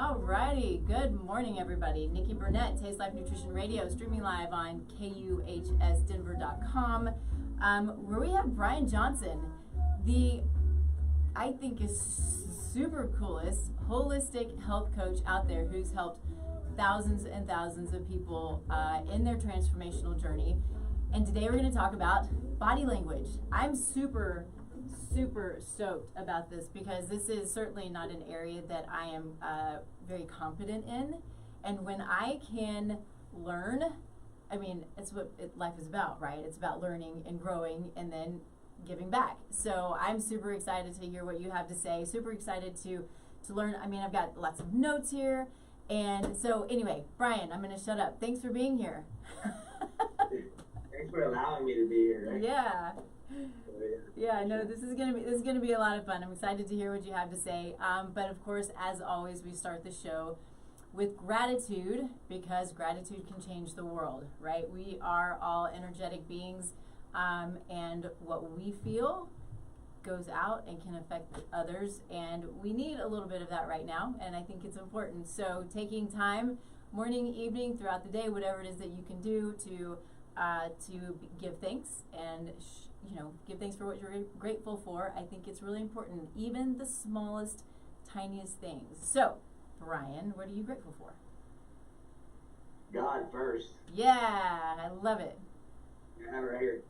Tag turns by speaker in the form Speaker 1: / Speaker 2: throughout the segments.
Speaker 1: Alrighty, good morning everybody. Nikki Burnett, Taste Life Nutrition Radio, streaming live on KUHSdenver.com, where we have Brian Johnson, the, I think is super coolest holistic health coach out there who's helped thousands and thousands of people in their transformational journey. And today we're going to talk about body language. I'm super stoked about this because this is certainly not an area that I am very competent in. And when I can learn, I mean, it's what life is about, right? It's about learning and growing and then giving back. So I'm super excited to hear what you have to say. Super excited to learn. I mean, I've got lots of notes here. And so anyway, Brian, I'm going to shut up. Thanks for being here.
Speaker 2: Thanks for allowing me to be here. Right?
Speaker 1: Yeah. Yeah, no, this is gonna be a lot of fun. I'm excited to hear what you have to say. But of course, as always, we start the show with gratitude because gratitude can change the world, right? We are all energetic beings, and what we feel goes out and can affect others, and we need a little bit of that right now, and I think it's important. So taking time, morning, evening, throughout the day, whatever it is that you can do to give thanks and give thanks for what you're grateful for. I think it's really important, even the smallest, tiniest things. So, Brian, what are you grateful for?
Speaker 2: God first.
Speaker 1: Yeah, I love it.
Speaker 2: Yeah, right here.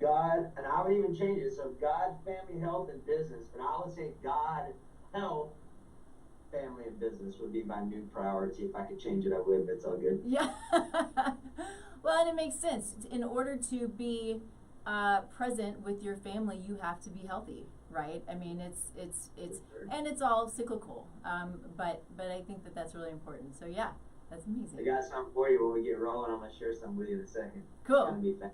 Speaker 2: God, and I would even change it. So God, family, health, and business. But I would say God, health, family, and business would be my new priority. If I could change it, I would. That's all good.
Speaker 1: Yeah. Well, and it makes sense. In order to be present with your family, you have to be healthy, right? I mean, it's and it's all cyclical, but I think that that's really important. So yeah, that's amazing.
Speaker 2: I got something for you when we get rolling. I'm gonna share something with you in a second.
Speaker 1: Cool.
Speaker 2: It's gonna be fun.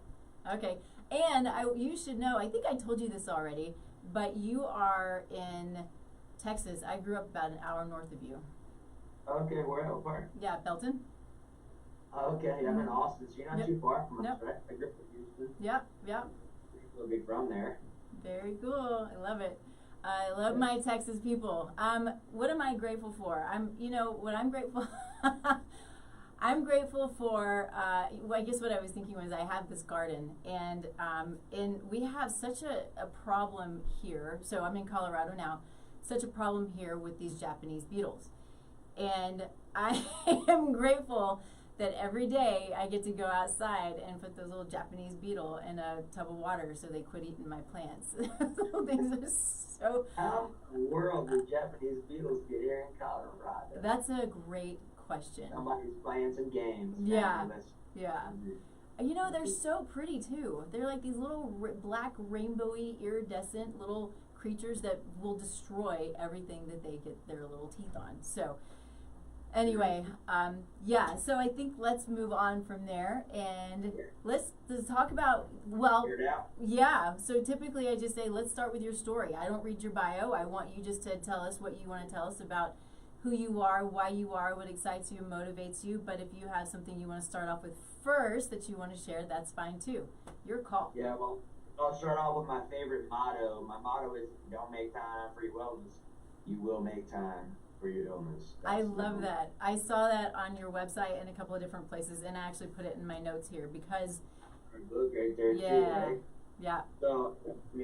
Speaker 1: Okay, and you should know. I think I told you this already, but you are in Texas. I grew up about an hour north of you.
Speaker 2: Okay, where? How far?
Speaker 1: Yeah, Belton.
Speaker 2: Okay, I'm in Austin, so you're not too far from us, right? I grew up in Houston.
Speaker 1: Yep.
Speaker 2: We'll be from there.
Speaker 1: Very cool. I love it. I love my Texas people. What am I grateful for? What I'm grateful I'm grateful for, I guess what I was thinking was I have this garden, and we have such a problem here. So I'm in Colorado now. Such a problem here with these Japanese beetles. And I am grateful that every day I get to go outside and put those little Japanese beetle in a tub of water so they quit eating my plants. Little things are so...
Speaker 2: How in the world do Japanese beetles get here in Colorado?
Speaker 1: That's a great question.
Speaker 2: Somebody's playing some games.
Speaker 1: Yeah. They're so pretty too. They're like these little black rainbowy iridescent little creatures that will destroy everything that they get their little teeth on. So anyway, so I think let's move on from there and let's talk about, so typically I just say, let's start with your story. I don't read your bio. I want you just to tell us what you want to tell us about who you are, why you are, what excites you, motivates you. But if you have something you want to start off with first that you want to share, that's fine too. Your call.
Speaker 2: Yeah, well, I'll start off with my favorite motto. My motto is, don't make time for your wellness. You will make time for your illness.
Speaker 1: I love that. I saw that on your website in a couple of different places, and I actually put it in my notes here because
Speaker 2: our book right there too, right?
Speaker 1: Yeah.
Speaker 2: So,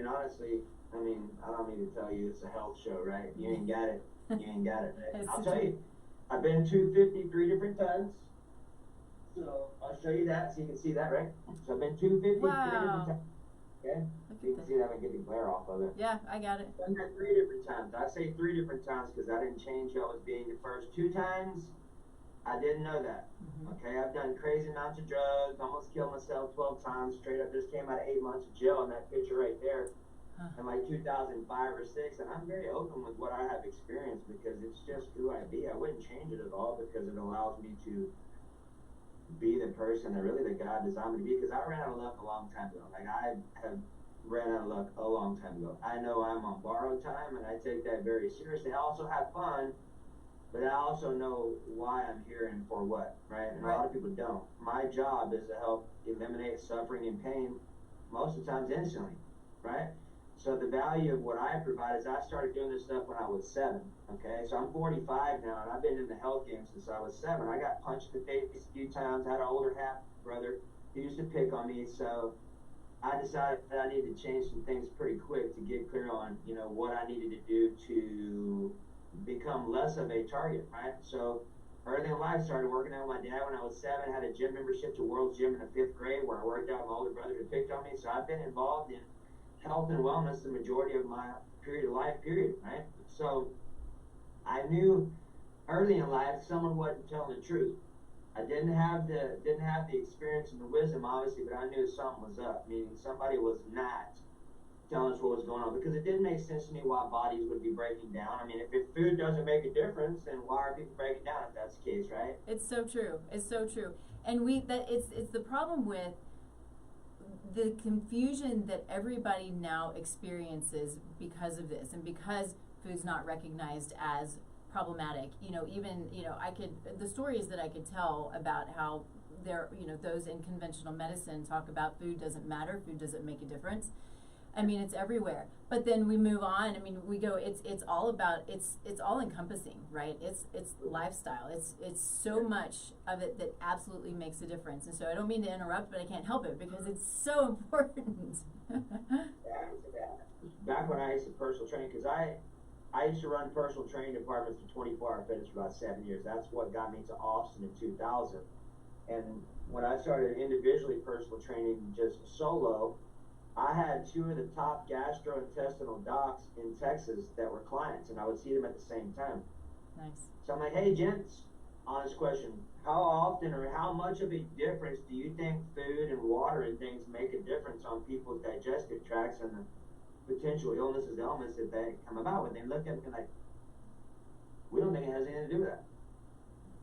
Speaker 2: honestly, I don't need to tell you it's a health show, right? You ain't got it. You ain't got it. Right? I'll tell you, I've been 253 different times. So I'll show you that so you can see that, right? So I've been 253 different times. Okay? You can see that. I get the glare off of it.
Speaker 1: Yeah, I got it.
Speaker 2: I've done that 3 different times. I say 3 different times because I didn't change who I was being the first 2 times. I didn't know that. Okay, I've done crazy amounts of drugs, almost killed myself 12 times straight up. Just came out of 8 months of jail in that picture right there in like 2005 or 6. And I'm very open with what I have experienced because it's just who I be. I wouldn't change it at all because it allows me to be the person that really that God designed me to be. Because I ran out of luck a long time ago. Like I have ran out of luck a long time ago. I know I'm on borrowed time, and I take that very seriously. I also have fun, but I also know why I'm here and for what, right? And a lot of people don't. My job is to help eliminate suffering and pain most of the times instantly, right? So the value of what I provide is I started doing this stuff when I was 7. Okay, so I'm 45 now, and I've been in the health game since I was 7. I got punched in the face a few times. I had an older half brother who used to pick on me, so I decided that I needed to change some things pretty quick to get clear on, you know, what I needed to do to become less of a target, right? So early in life, started working out with my dad when I was 7, had a gym membership to World's Gym in the 5th grade where I worked out with my older brother who picked on me. So I've been involved in health and wellness the majority of my period of life, right? So I knew early in life someone wasn't telling the truth. I didn't have the experience and the wisdom, obviously, but I knew something was up, meaning somebody was not telling us what was going on, because it didn't make sense to me why bodies would be breaking down. I mean, if food doesn't make a difference, then why are people breaking down if that's the case, right?
Speaker 1: It's so true. It's so true. And it's the problem with the confusion that everybody now experiences because of this, and because food's not recognized as problematic. You know, even, you know, the stories that I could tell about how there, you know, those in conventional medicine talk about food doesn't matter, food doesn't make a difference. I mean, it's everywhere. But then we move on. I mean, we go. It's all about. It's all encompassing, right? It's lifestyle. It's so much of it that absolutely makes a difference. And so I don't mean to interrupt, but I can't help it because it's so important.
Speaker 2: Back when I used to personal train, because I used to run personal training departments for 24-hour fitness for about 7 years. That's what got me to Austin in 2000. And when I started individually personal training just solo, I had 2 of the top gastrointestinal docs in Texas that were clients, and I would see them at the same time.
Speaker 1: Nice.
Speaker 2: So I'm like, hey, gents, honest question. How often or how much of a difference do you think food and water and things make a difference on people's digestive tracts and the potential illnesses, ailments that they come about with? They look at me like, we don't think it has anything to do with that.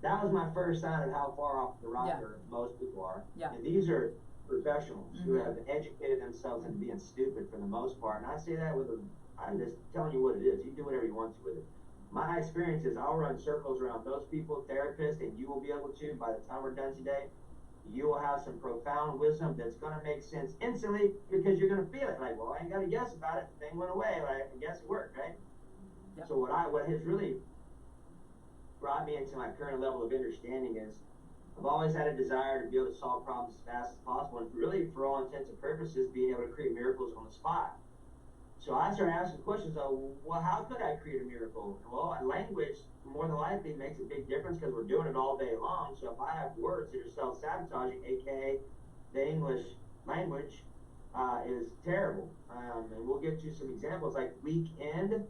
Speaker 2: That was my first sign of how far off the rocker most people are.
Speaker 1: Yeah.
Speaker 2: And these are professionals who have educated themselves into being stupid for the most part. And I say that I'm just telling you what it is. You do whatever you want to with it. My experience is I'll run circles around those people, therapists, and you will be able to, by the time we're done today, you will have some profound wisdom that's going to make sense instantly, because you're going to feel it. Like, well, I ain't got to guess about it. The thing went away. Like, I guess it worked, right? Yep. So what has really brought me into my current level of understanding is I've always had a desire to be able to solve problems as fast as possible, and really, for all intents and purposes, being able to create miracles on the spot. So I started asking questions of, well, how could I create a miracle? Well, language more than likely makes a big difference because we're doing it all day long. So if I have words that are self-sabotaging, aka the English language is terrible. And we'll get you some examples like weekend.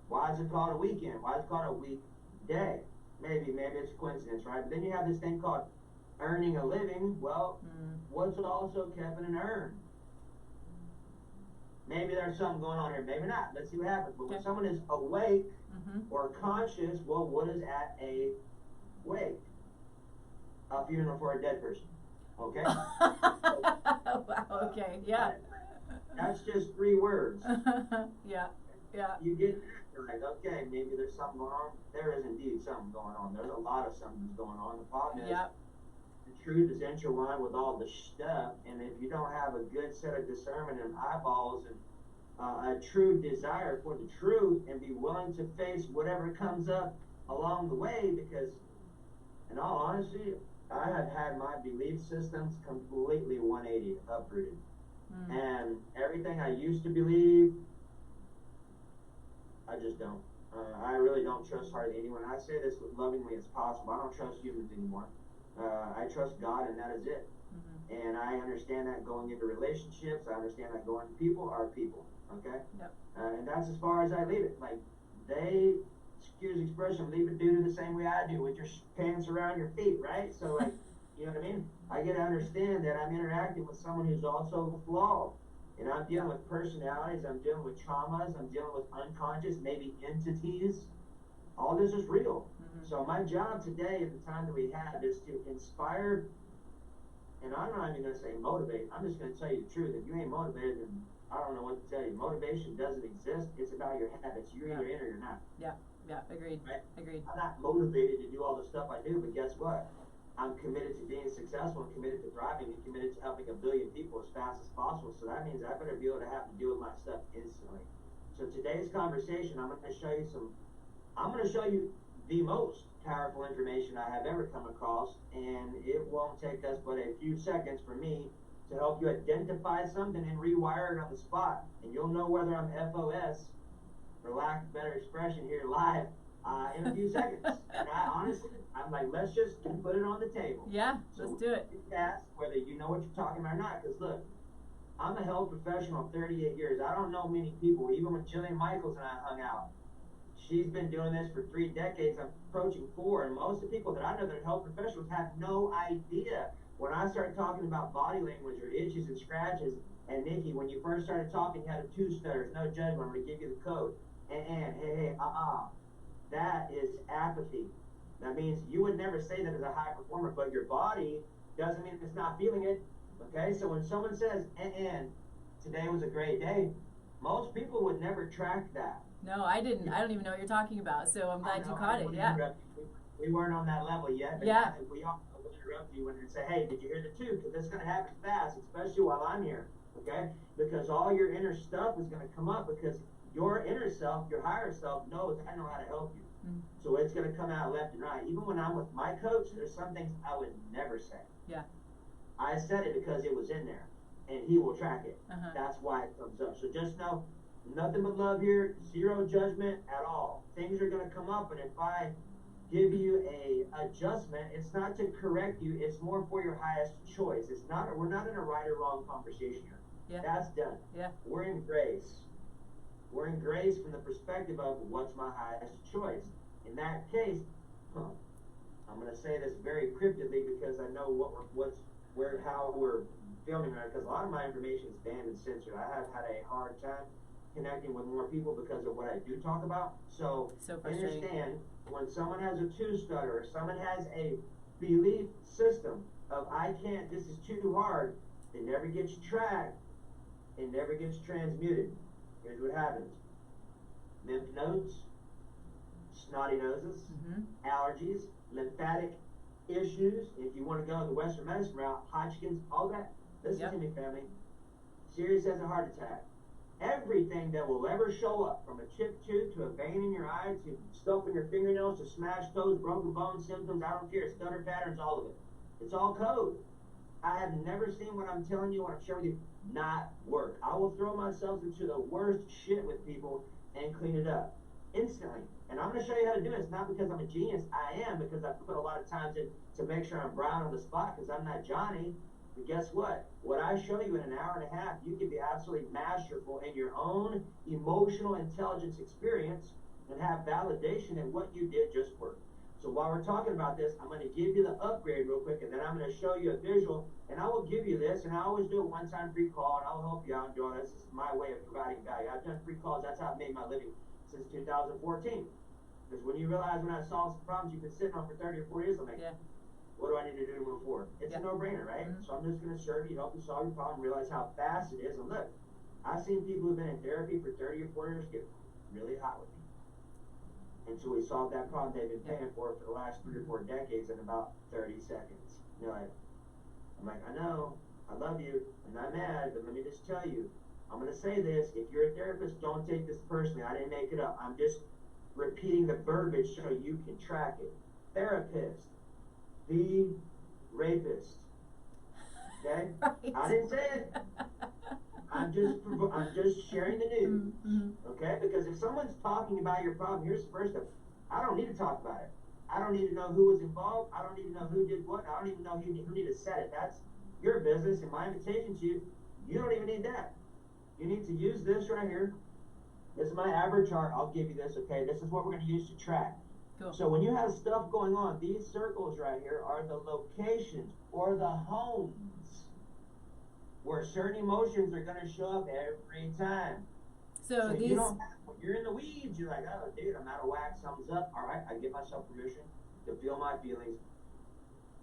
Speaker 2: Why is it called a weekend? Why is it called a weekday? Maybe it's a coincidence, right? But then you have this thing called earning a living. Well, what's also kept in an earn? Maybe there's something going on here, maybe not. Let's see what happens. But when someone is awake or conscious, well, what is at a wake? A funeral for a dead person. Okay?
Speaker 1: Wow, okay, yeah.
Speaker 2: That's just 3 words.
Speaker 1: Yeah.
Speaker 2: You get you're like, okay, maybe there's something going on. There is indeed something going on. There's a lot of something going on. The problem is the truth is intertwined with all the stuff, and if you don't have a good set of discernment and eyeballs and a true desire for the truth, and be willing to face whatever comes up along the way, because in all honesty, I have had my belief systems completely 180 uprooted. And everything I used to believe, I just don't. I really don't trust hardly anyone. I say this as lovingly as possible. I don't trust humans anymore. I trust God, and that is it. And I understand that going into relationships. I understand that going to people are people. Okay?
Speaker 1: Yep.
Speaker 2: And that's as far as I leave it. Like, they, excuse the expression, leave it due to the same way I do, with your pants around your feet, right? So, like, you know what I mean? I get to understand that I'm interacting with someone who's also flawed. And I'm dealing with personalities, I'm dealing with traumas, I'm dealing with unconscious, maybe entities. All this is real. So my job today, at the time that we have, is to inspire, and I'm not even going to say motivate, I'm just going to tell you the truth. If you ain't motivated, then I don't know what to tell you. Motivation doesn't exist. It's about your habits. You're either in or you're not.
Speaker 1: Yeah, agreed.
Speaker 2: Right?
Speaker 1: Agreed.
Speaker 2: I'm not motivated to do all the stuff I do, but guess what? I'm committed to being successful and committed to thriving and committed to helping 1 billion people as fast as possible. So that means I better be able to have to deal with my stuff instantly. So today's conversation, I'm going to show you the most powerful information I have ever come across, and it won't take us but a few seconds for me to help you identify something and rewire it on the spot. And you'll know whether I'm FOS, for lack of better expression here live, in a few seconds. And I'm like, let's just put it on the table.
Speaker 1: Yeah, so let's do it.
Speaker 2: Ask whether you know what you're talking about or not. Because look, I'm a health professional of 38 years. I don't know many people, even when Jillian Michaels and I hung out. She's been doing this for 3 decades. I'm approaching 4. And most of the people that I know that are health professionals have no idea. When I started talking about body language or itches and scratches, and Nikki, when you first started talking, you had a 2 stutters, no judgment, I'm going to give you the code. Hey, that is apathy. That means you would never say that as a high performer, but your body doesn't mean it's not feeling it. Okay, so when someone says, today was a great day, most people would never track that.
Speaker 1: No, I didn't. I don't even know what you're talking about, so I'm glad you caught it. Yeah.
Speaker 2: We weren't on that level yet, but
Speaker 1: yeah.
Speaker 2: We all interrupt you when you say, hey, did you hear the 2? Because it's going to happen fast, especially while I'm here, okay? Because all your inner stuff is going to come up because your inner self, your higher self knows I know how to help you. Mm-hmm. So it's going to come out left and right. Even when I'm with my coach, there's some things I would never say.
Speaker 1: Yeah.
Speaker 2: I said it because it was in there, and he will track it. That's why it comes up. So just know, nothing but love here, zero judgment at all. Things are going to come up, and if I give you a adjustment, it's not to correct you, it's more for your highest choice. We're not in a right or wrong conversation here.
Speaker 1: Yeah.
Speaker 2: That's done.
Speaker 1: Yeah.
Speaker 2: We're in grace. We're in grace from the perspective of what's my highest choice. In that case, I'm going to say this very cryptically because I know how we're filming right, because a lot of my information is banned and censored. I have had a hard time connecting with more people because of what I do talk about. So understand, when someone has a 2 stutter or someone has a belief system of I can't, this is too hard, it never gets tracked, it never gets transmuted. Here's what happens. Lymph nodes, snotty noses, allergies, lymphatic issues. If you want to go the Western medicine route, Hodgkin's, all that. Listen to me, family. Serious as a heart attack. Everything that will ever show up, from a chipped tooth to a vein in your eye to stuff in your fingernails to smashed toes, broken bones, symptoms, I don't care, stutter patterns, all of it. It's all code. I have never seen what I'm telling you, what I'm sharing with you, not work. I will throw myself into the worst shit with people and clean it up instantly. And I'm going to show you how to do it. It's not because I'm a genius. I am, because I put a lot of time in to make sure I'm Brian on the spot, because I'm not Johnny. But guess what? What I show you in an hour and a half, you can be absolutely masterful in your own emotional intelligence experience and have validation in what you did just worked. So while we're talking about this, I'm going to give you the upgrade real quick, and then I'm going to show you a visual, and I will give you this, and I always do a one-time free call, and I'll help you out and do all this. This is my way of providing value. I've done free calls. That's how I've made my living since 2014. Because when you realize when I solve some problems you've been sitting on for 30 or 40 years, I'm like, what do I need to do to move forward? It's a no-brainer, right? So I'm just going to serve you, help you solve your problem, realize how fast it is. And look, I've seen people who've been in therapy for 30 or 40 years get really hot with me. Until we solve that problem they've been paying for the last 3 or 4 decades in about 30 seconds. And they're like, I'm like, I know, I love you, I'm not mad, but let me just tell you, I'm going to say this, if you're a therapist, don't take this personally. I didn't make it up. I'm just repeating the verbiage so you can track it. Therapist, the rapist. Okay? Right. I didn't say it. I'm just sharing the news. Okay? Because if someone's talking about your problem, here's the first step. I don't need to talk about it. I don't need to know who was involved. I don't need to know who did what. I don't even know who need to set it. That's your business, and my invitation to you, you don't even need that. You need to use this right here. This is my A.B.R.R.A chart. I'll give you this, okay? This is what we're going to use to track. Cool. So when you have stuff going on, these circles right here are the locations or the homes where certain emotions are going to show up every time. So these... you're in the weeds. You're like, oh, dude, I'm out of whack. Something's up. All right, I give myself permission to feel my feelings.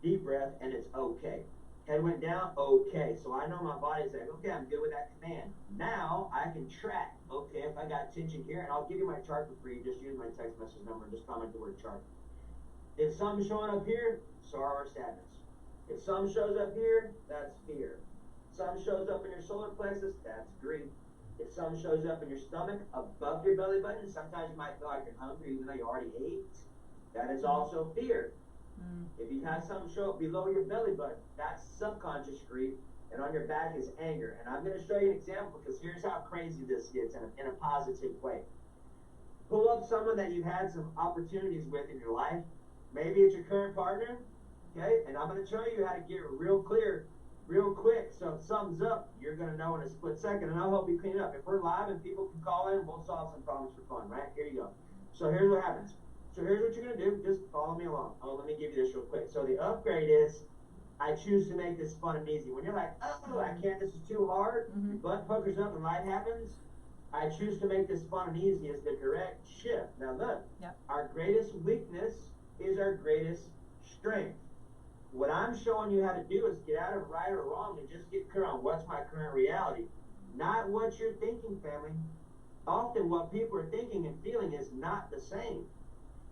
Speaker 2: Deep breath, and it's okay. Head went down, okay. So I know my body's like, okay, I'm good with that command. Now I can track, okay, if I got tension here, and I'll give you my chart for free. Just use my text message number and just comment the word chart. If something's showing up here, sorrow or sadness. If something shows up here, that's fear. If something shows up in your solar plexus, that's grief. If something shows up in your stomach above your belly button, sometimes you might feel like you're hungry even though you already ate. That is also fear. If you have something show up below your belly button, that's subconscious grief, and on your back is anger. And I'm going to show you an example because here's how crazy this gets in a positive way. Pull up someone that you've had some opportunities with in your life. Maybe it's your current partner, okay? And I'm going to show you how to get real clear, real quick. So if something's up, you're going to know in a split second, and I'll help you clean it up. If we're live and people can call in, we'll solve some problems for fun, right? Here you go. So here's what happens. So here's what you're going to do. Just follow me along. Oh, let me give you this real quick. So the upgrade is, I choose to make this fun and easy. When you're like, oh, I can't, this is too hard, your butt puckers up and life happens, I choose to make this fun and easy is the correct shift. Now look, our greatest weakness is our greatest strength. What I'm showing you how to do is get out of right or wrong and just get clear on what's my current reality. Not what you're thinking, family. Often what people are thinking and feeling is not the same.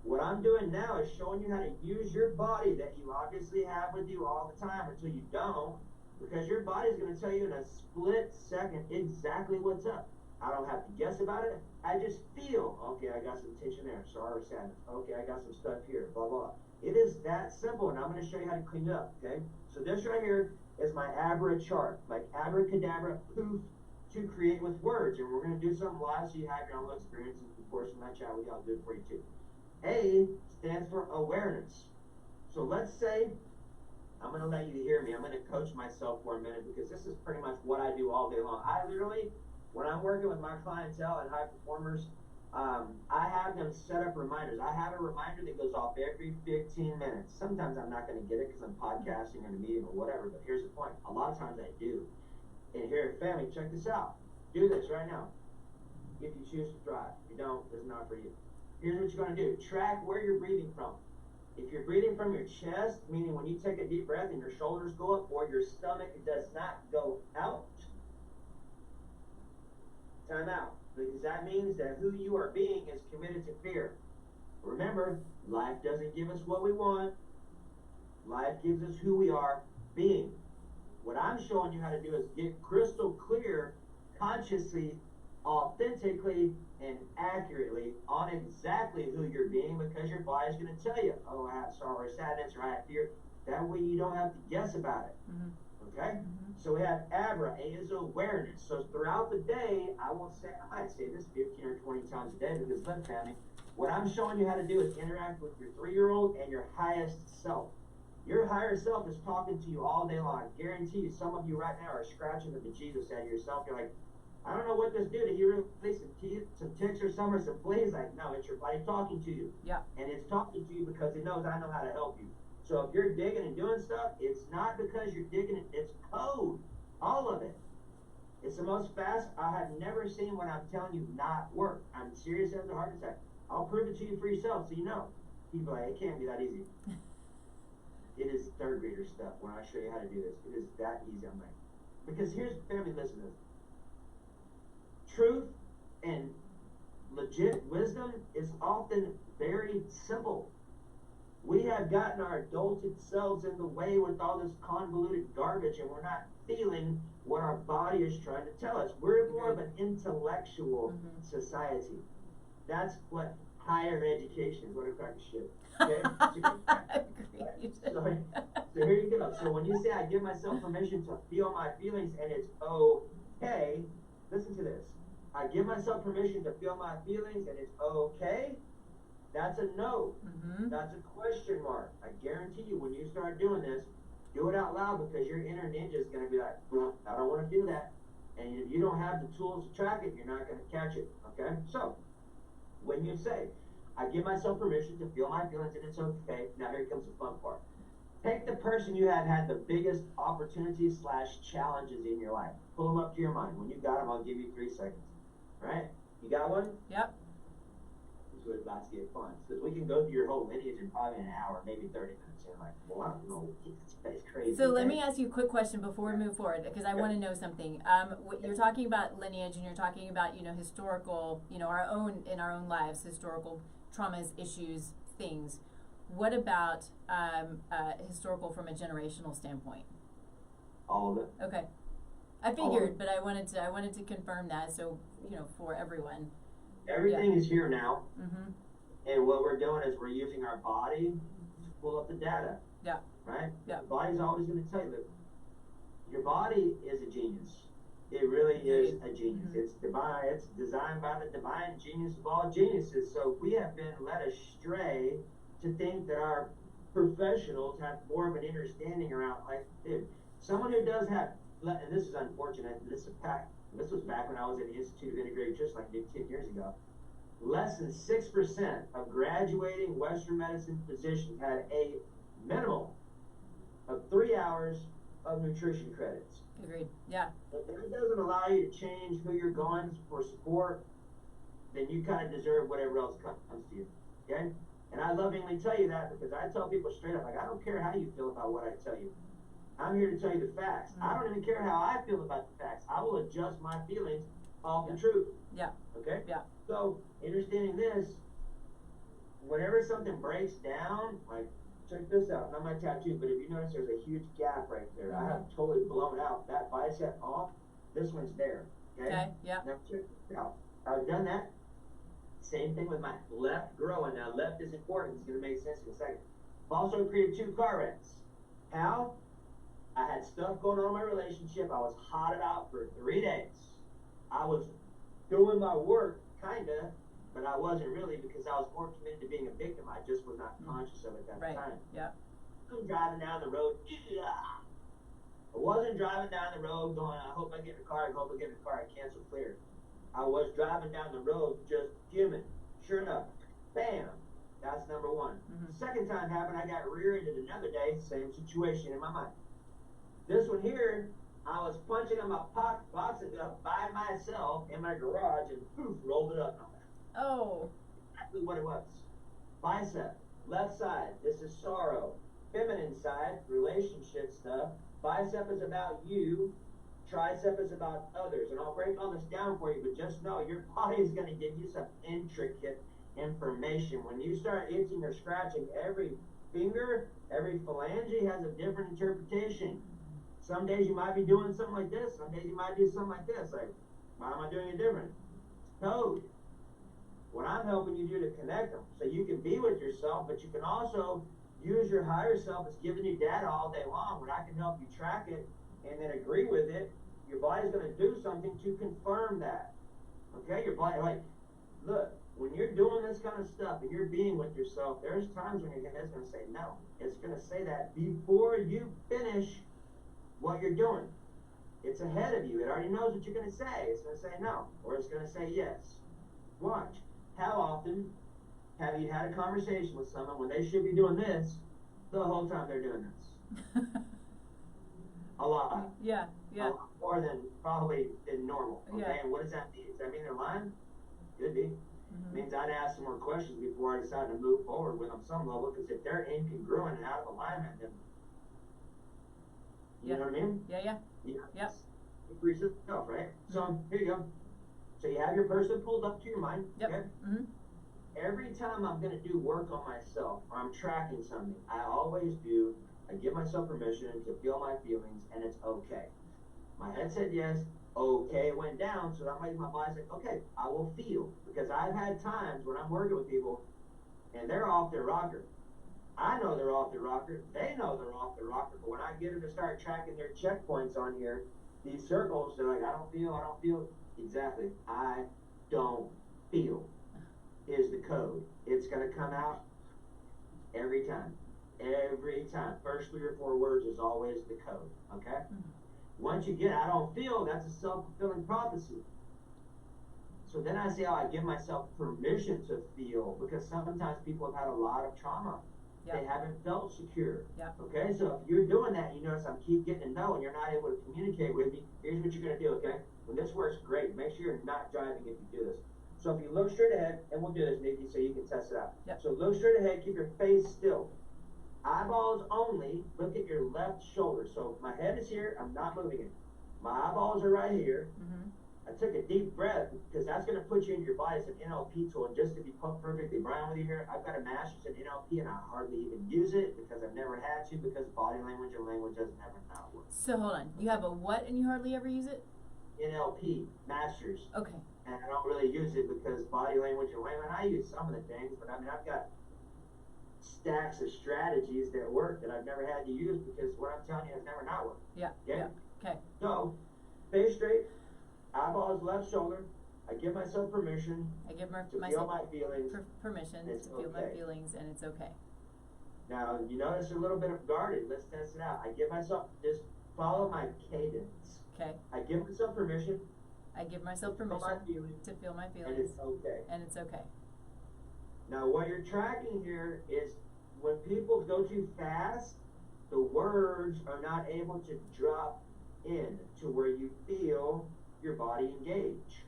Speaker 2: What I'm doing now is showing you how to use your body that you obviously have with you all the time until you don't, because your body's going to tell you in a split second exactly what's up. I don't have to guess about it. I just feel, okay, I got some tension there, sorrow or sadness. Okay, I got some stuff here, blah, blah. It is that simple, and I'm going to show you how to clean it up, okay? So this right here is my A.B.R.R.A chart, like abracadabra, poof, to create with words. And we're going to do something live so you have your own experience. And of course, in my chat, I'll do it for you too. A stands for awareness. So let's say, I'm going to let you hear me. I'm going to coach myself for a minute because this is pretty much what I do all day long. I literally, when I'm working with my clientele and high performers, I have them set up reminders. I have a reminder that goes off every 15 minutes. Sometimes I'm not going to get it because I'm podcasting in a meeting or whatever, but here's the point. A lot of times I do. And here, family, check this out. Do this right now. If you choose to thrive. If you don't, it's not for you. Here's what you're going to do. Track where you're breathing from. If you're breathing from your chest, meaning when you take a deep breath and your shoulders go up or your stomach does not go out, time out. Because that means that who you are being is committed to fear. Remember, life doesn't give us what we want. Life gives us who we are being. What I'm showing you how to do is get crystal clear, consciously, authentically, and accurately on exactly who you're being, because your body's going to tell you, oh, I have sorrow or sadness, or I have fear. That way you don't have to guess about it. Okay? So we have A.B.R.R.A. A is awareness. So throughout the day, I might say this 15 or 20 times a day, because look, family, what I'm showing you how to do is interact with your 3-year-old and your highest self. Your higher self is talking to you all day long. I guarantee you, some of you right now are scratching the bejesus out of yourself. You're like, I don't know what this do. Did you release some ticks or some fleas? Like, no, it's your body talking to you. Yeah. And it's talking to you because it knows I know how to help you. So if you're digging and doing stuff, it's not because you're digging it. It's code. All of it. It's the most fast I have never seen when I'm telling you not work. I'm serious as a heart attack. I'll prove it to you for yourself so you know. People are like, it can't be that easy. It is third grader stuff when I show you how to do this. It is that easy. I'm like, because here's, family, listen to this. Truth and legit wisdom is often very simple. We have gotten our adulted selves in the way with all this convoluted garbage, and we're not feeling what our body is trying to tell us. We're more of an intellectual society. That's what higher education is. What a crack of shit. Okay? So here you go. So when you say I give myself permission to feel my feelings and it's okay, listen to this. I give myself permission to feel my feelings and it's okay. That's a no. That's a question mark. I guarantee you when you start doing this, do it out loud, because your inner ninja is going to be like, I don't want to do that. And if you don't have the tools to track it, you're not going to catch it. Okay? So, when you say, I give myself permission to feel my feelings and it's okay, now here comes the fun part. Take the person you have had the biggest opportunities / challenges in your life. Pull them up to your mind. When you got them, I'll give you 3 seconds. Right? You got one? Yep. This is where it's about to get fun. Because we can go through your whole lineage in probably an hour, maybe 30 minutes. And you're like, well, I don't know. It's crazy.
Speaker 1: So let me ask you a quick question before we move forward, because I want to know something. You're talking about lineage, and you're talking about, historical, our own lives, historical traumas, issues, things. What about historical from a generational standpoint?
Speaker 2: All of it.
Speaker 1: Okay, I figured, but I wanted to confirm that, so for everyone.
Speaker 2: Everything is here now,
Speaker 1: Mm-hmm.
Speaker 2: and what we're doing is we're using our body to pull up the data.
Speaker 1: Yeah.
Speaker 2: Right.
Speaker 1: Yeah.
Speaker 2: The body's always going to tell you that your body is a genius. It really is a genius.
Speaker 1: Mm-hmm.
Speaker 2: It's divine. It's designed by the divine genius of all geniuses. So we have been led astray to think that our professionals have more of an understanding around, like, dude, someone who does have, and this is unfortunate, this was back when I was at the Institute of Integrated Nutrition, like 15 years ago. Less than 6% of graduating Western medicine physicians had a minimum of 3 hours of nutrition credits.
Speaker 1: Agreed. Yeah.
Speaker 2: If that doesn't allow you to change who you're going for support, then you kind of deserve whatever else comes to you. Okay? And I lovingly tell you that because I tell people straight up, like, I don't care how you feel about what I tell you. I'm here to tell you the facts.
Speaker 1: Mm-hmm.
Speaker 2: I don't even care how I feel about the facts. I will adjust my feelings off the truth.
Speaker 1: Yeah.
Speaker 2: Okay?
Speaker 1: Yeah.
Speaker 2: So, understanding this, whenever something breaks down, like, check this out, not my tattoo, but if you notice there's a huge gap right there.
Speaker 1: Mm-hmm.
Speaker 2: I have totally blown out that bicep off. This one's there. Okay?
Speaker 1: Yeah.
Speaker 2: Now check this out. I've done that. Same thing with my left growing. Now left is important. It's going to make sense in a second. I've also created 2 car wrecks. How? I had stuff going on in my relationship. I was hotted out for 3 days. I was doing my work, kinda, but I wasn't really because I was more committed to being a victim. I just was not conscious of it at the time.
Speaker 1: Yeah.
Speaker 2: I'm driving down the road. I wasn't driving down the road going, I hope I get in a car, I cancel clear. I was driving down the road just skimming. Sure enough, bam, that's number 1.
Speaker 1: Mm-hmm.
Speaker 2: Second time happened, I got rear-ended another day, same situation in my mind. This one here, I was punching on my boxing glove by myself in my garage and poof, rolled it up.
Speaker 1: Oh.
Speaker 2: Exactly what it was. Bicep, left side, this is sorrow. Feminine side, relationship stuff. Bicep is about you. Tricep is about others. And I'll break all this down for you, but just know your body is going to give you some intricate information. When you start itching or scratching, every finger, every phalange has a different interpretation. Some days you might be doing something like this. Some days you might do something like this. Like, why am I doing it different? Code. What I'm helping you do to connect them so you can be with yourself, but you can also use your higher self as giving you data all day long. When I can help you track it and then agree with it, your body's going to do something to confirm that. Okay? Your body, like, look, when you're doing this kind of stuff and you're being with yourself, there's times when your head's going to say no. It's going to say that before you finish what you're doing. It's ahead of you. It already knows what you're going to say. It's going to say no, or it's going to say yes. Watch. How often have you had a conversation with someone when they should be doing this the whole time they're doing this? A lot.
Speaker 1: Yeah.
Speaker 2: A lot more than probably than normal. Okay,
Speaker 1: Yeah.
Speaker 2: and what does that mean? Does that mean they're lying? Could be.
Speaker 1: Mm-hmm.
Speaker 2: Means I'd ask some more questions before I decide to move forward with them some level, because if they're incongruent and out of alignment, then you know what I mean?
Speaker 1: Yeah.
Speaker 2: Yep. For yourself, right? So here you go. So you have your person pulled up to your mind.
Speaker 1: Yep.
Speaker 2: Okay?
Speaker 1: Mm-hmm.
Speaker 2: Every time I'm going to do work on myself or I'm tracking something, I always do. I give myself permission to feel my feelings, and it's okay. My head said yes. Okay, it went down. So I'm like, my body's like, okay, I will feel, because I've had times when I'm working with people and they're off their rocker. I know they're off their rocker. They know they're off their rocker. But when I get them to start tracking their checkpoints on here, these circles, they're like, I don't feel. Exactly. I don't feel is the code. It's going to come out every time. Every time. First 3 or 4 words is always the code. Okay? Mm-hmm. Once you get I don't feel, that's a self-fulfilling prophecy. So then I say, I give myself permission to feel, because sometimes people have had a lot of trauma. Yep. They haven't felt secure.
Speaker 1: Yep.
Speaker 2: Okay, so if you're doing that, you notice I keep getting a no and you're not able to communicate with me, here's what you're going to do, okay? When this works, great. Make sure you're not driving if you do this. So if you look straight ahead, and we'll do this, Nikki, so you can test it out.
Speaker 1: Yep.
Speaker 2: So look straight ahead, keep your face still. Eyeballs only, look at your left shoulder. So my head is here, I'm not moving it. My eyeballs are right here.
Speaker 1: Mm-hmm.
Speaker 2: I took a deep breath because that's going to put you into your body as an NLP tool. And just to be perfectly Brian with you here, I've got a master's in NLP and I hardly even use it because I've never had to, because body language and language doesn't ever not work.
Speaker 1: So hold on. You have a what and you hardly ever use it?
Speaker 2: NLP, master's.
Speaker 1: Okay.
Speaker 2: And I don't really use it because body language and language, I use some of the things, but I mean, I've got stacks of strategies that work that I've never had to use because what I'm telling you has never not worked.
Speaker 1: Yeah.
Speaker 2: Okay?
Speaker 1: Yeah. Okay.
Speaker 2: So, face straight, eyeballs left shoulder. I give myself permission
Speaker 1: I give
Speaker 2: to
Speaker 1: myself
Speaker 2: feel my feelings.
Speaker 1: permission to feel my feelings, and it's okay.
Speaker 2: Now, you notice a little bit of guarded. Let's test it out. I give myself, just follow my cadence.
Speaker 1: Okay.
Speaker 2: I give myself permission.
Speaker 1: I give myself permission to feel my feelings.
Speaker 2: And it's okay.
Speaker 1: And it's okay.
Speaker 2: Now, what you're tracking here is when people go too fast, the words are not able to drop in to where you feel your body engage.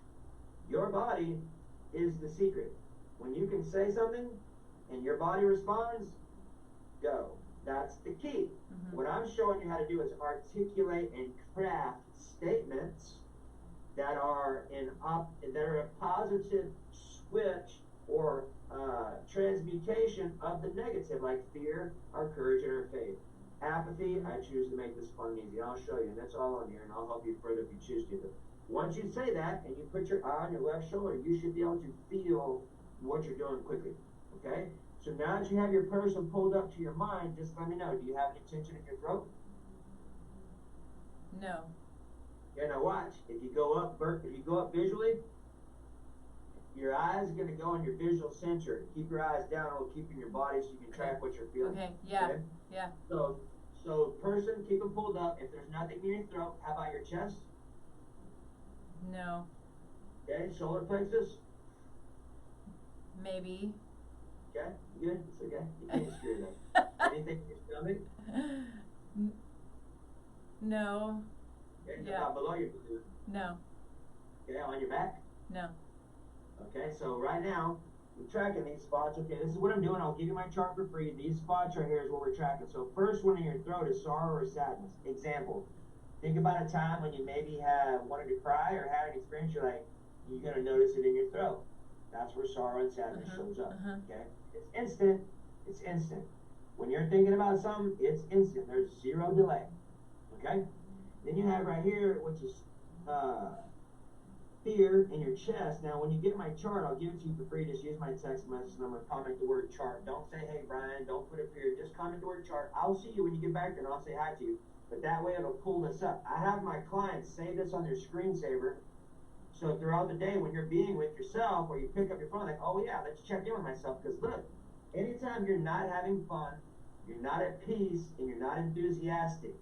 Speaker 2: Your body is the secret. When you can say something and your body responds, go. That's the key. Mm-hmm. What I'm showing you how to do is articulate and craft statements that are a positive switch or transmutation of the negative, like fear, our courage, and our faith. Apathy, I choose to make this fun and easy. I'll show you, and that's all on here, and I'll help you further if you choose to. But once you say that, and you put your eye on your left shoulder, you should be able to feel what you're doing quickly, okay? So now that you have your person pulled up to your mind, just let me know, do you have any tension in your throat?
Speaker 1: No.
Speaker 2: Yeah, now watch. If you go up visually, your eyes are going to go in your visual center. Keep your eyes down, it'll keep in your body so you can track what you're feeling.
Speaker 1: Okay, yeah,
Speaker 2: okay?
Speaker 1: Yeah.
Speaker 2: So person, keep it pulled up. If there's nothing in your throat, how about your chest?
Speaker 1: No.
Speaker 2: Okay, solar plexus?
Speaker 1: Maybe.
Speaker 2: Okay, good, it's okay. You can't screw that. Anything in your stomach?
Speaker 1: No.
Speaker 2: Okay,
Speaker 1: yeah.
Speaker 2: How about below your belly?
Speaker 1: No.
Speaker 2: Okay, on your back?
Speaker 1: No.
Speaker 2: Okay, so right now, we're tracking these spots. Okay, this is what I'm doing. I'll give you my chart for free. These spots right here is what we're tracking. So first one in your throat is sorrow or sadness. Example, think about a time when you maybe have wanted to cry or had an experience, you're going to notice it in your throat. That's where sorrow and sadness shows up, okay? It's instant. It's instant. When you're thinking about something, it's instant. There's zero delay, okay? Then you have right here, which is fear in your chest. Now, when you get my chart, I'll give it to you for free. Just use my text message number, comment the word chart. Don't say, hey, Brian, don't put a period. Just comment the word chart. I'll see you when you get back there, and I'll say hi to you. But that way, it'll pull this up. I have my clients save this on their screensaver. So throughout the day, when you're being with yourself, or you pick up your phone, like, oh, yeah, let's check in with myself. Because, look, anytime you're not having fun, you're not at peace, and you're not enthusiastic,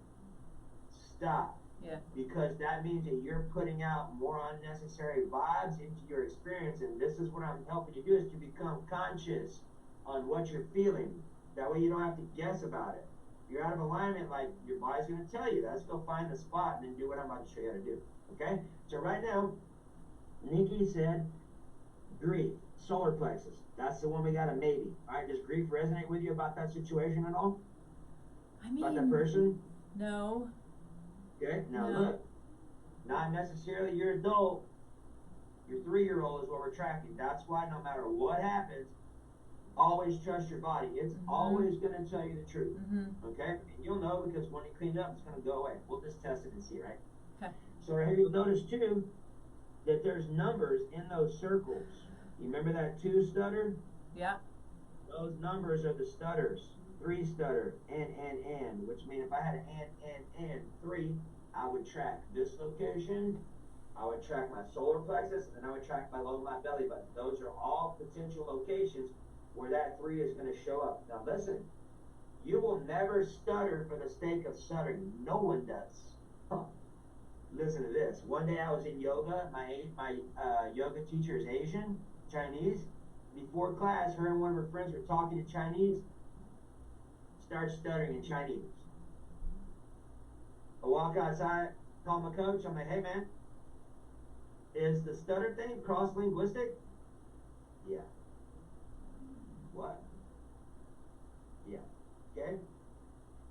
Speaker 2: stop.
Speaker 1: Yeah. Because
Speaker 2: that means that you're putting out more unnecessary vibes into your experience, and this is what I'm helping you do, is to become conscious on what you're feeling. That way you don't have to guess about it. You're out of alignment, like your body's going to tell you. Let's go find the spot and then do what I'm about to show you how to do. Okay? So right now, Nikki said grief, solar plexus. That's the one we got a maybe. Alright, does grief resonate with you about that situation at all?
Speaker 1: I mean,
Speaker 2: about that person?
Speaker 1: No.
Speaker 2: Okay, now look, not necessarily your adult, your 3-year-old is what we're tracking. That's why no matter what happens, always trust your body. It's always going to tell you the truth. Okay? And you'll know because when you clean it up, it's going to go away. We'll just test it and see, right?
Speaker 1: Okay.
Speaker 2: So right here, you'll notice too that there's numbers in those circles. You remember that 2 stutter?
Speaker 1: Yeah.
Speaker 2: Those numbers are the stutters. 3 stutter, and, which means if I had an 3, I would track this location, I would track my solar plexus, and I would track below my belly button. Those are all potential locations where that 3 is going to show up. Now listen, you will never stutter for the sake of stuttering. No one does. Huh. Listen to this. One day I was in yoga. My yoga teacher is Asian, Chinese. Before class, her and one of her friends were talking in Chinese. Start stuttering in Chinese. I walk outside, call my coach. I'm like, hey man, is the stutter thing cross-linguistic? Yeah. What? Yeah. Okay?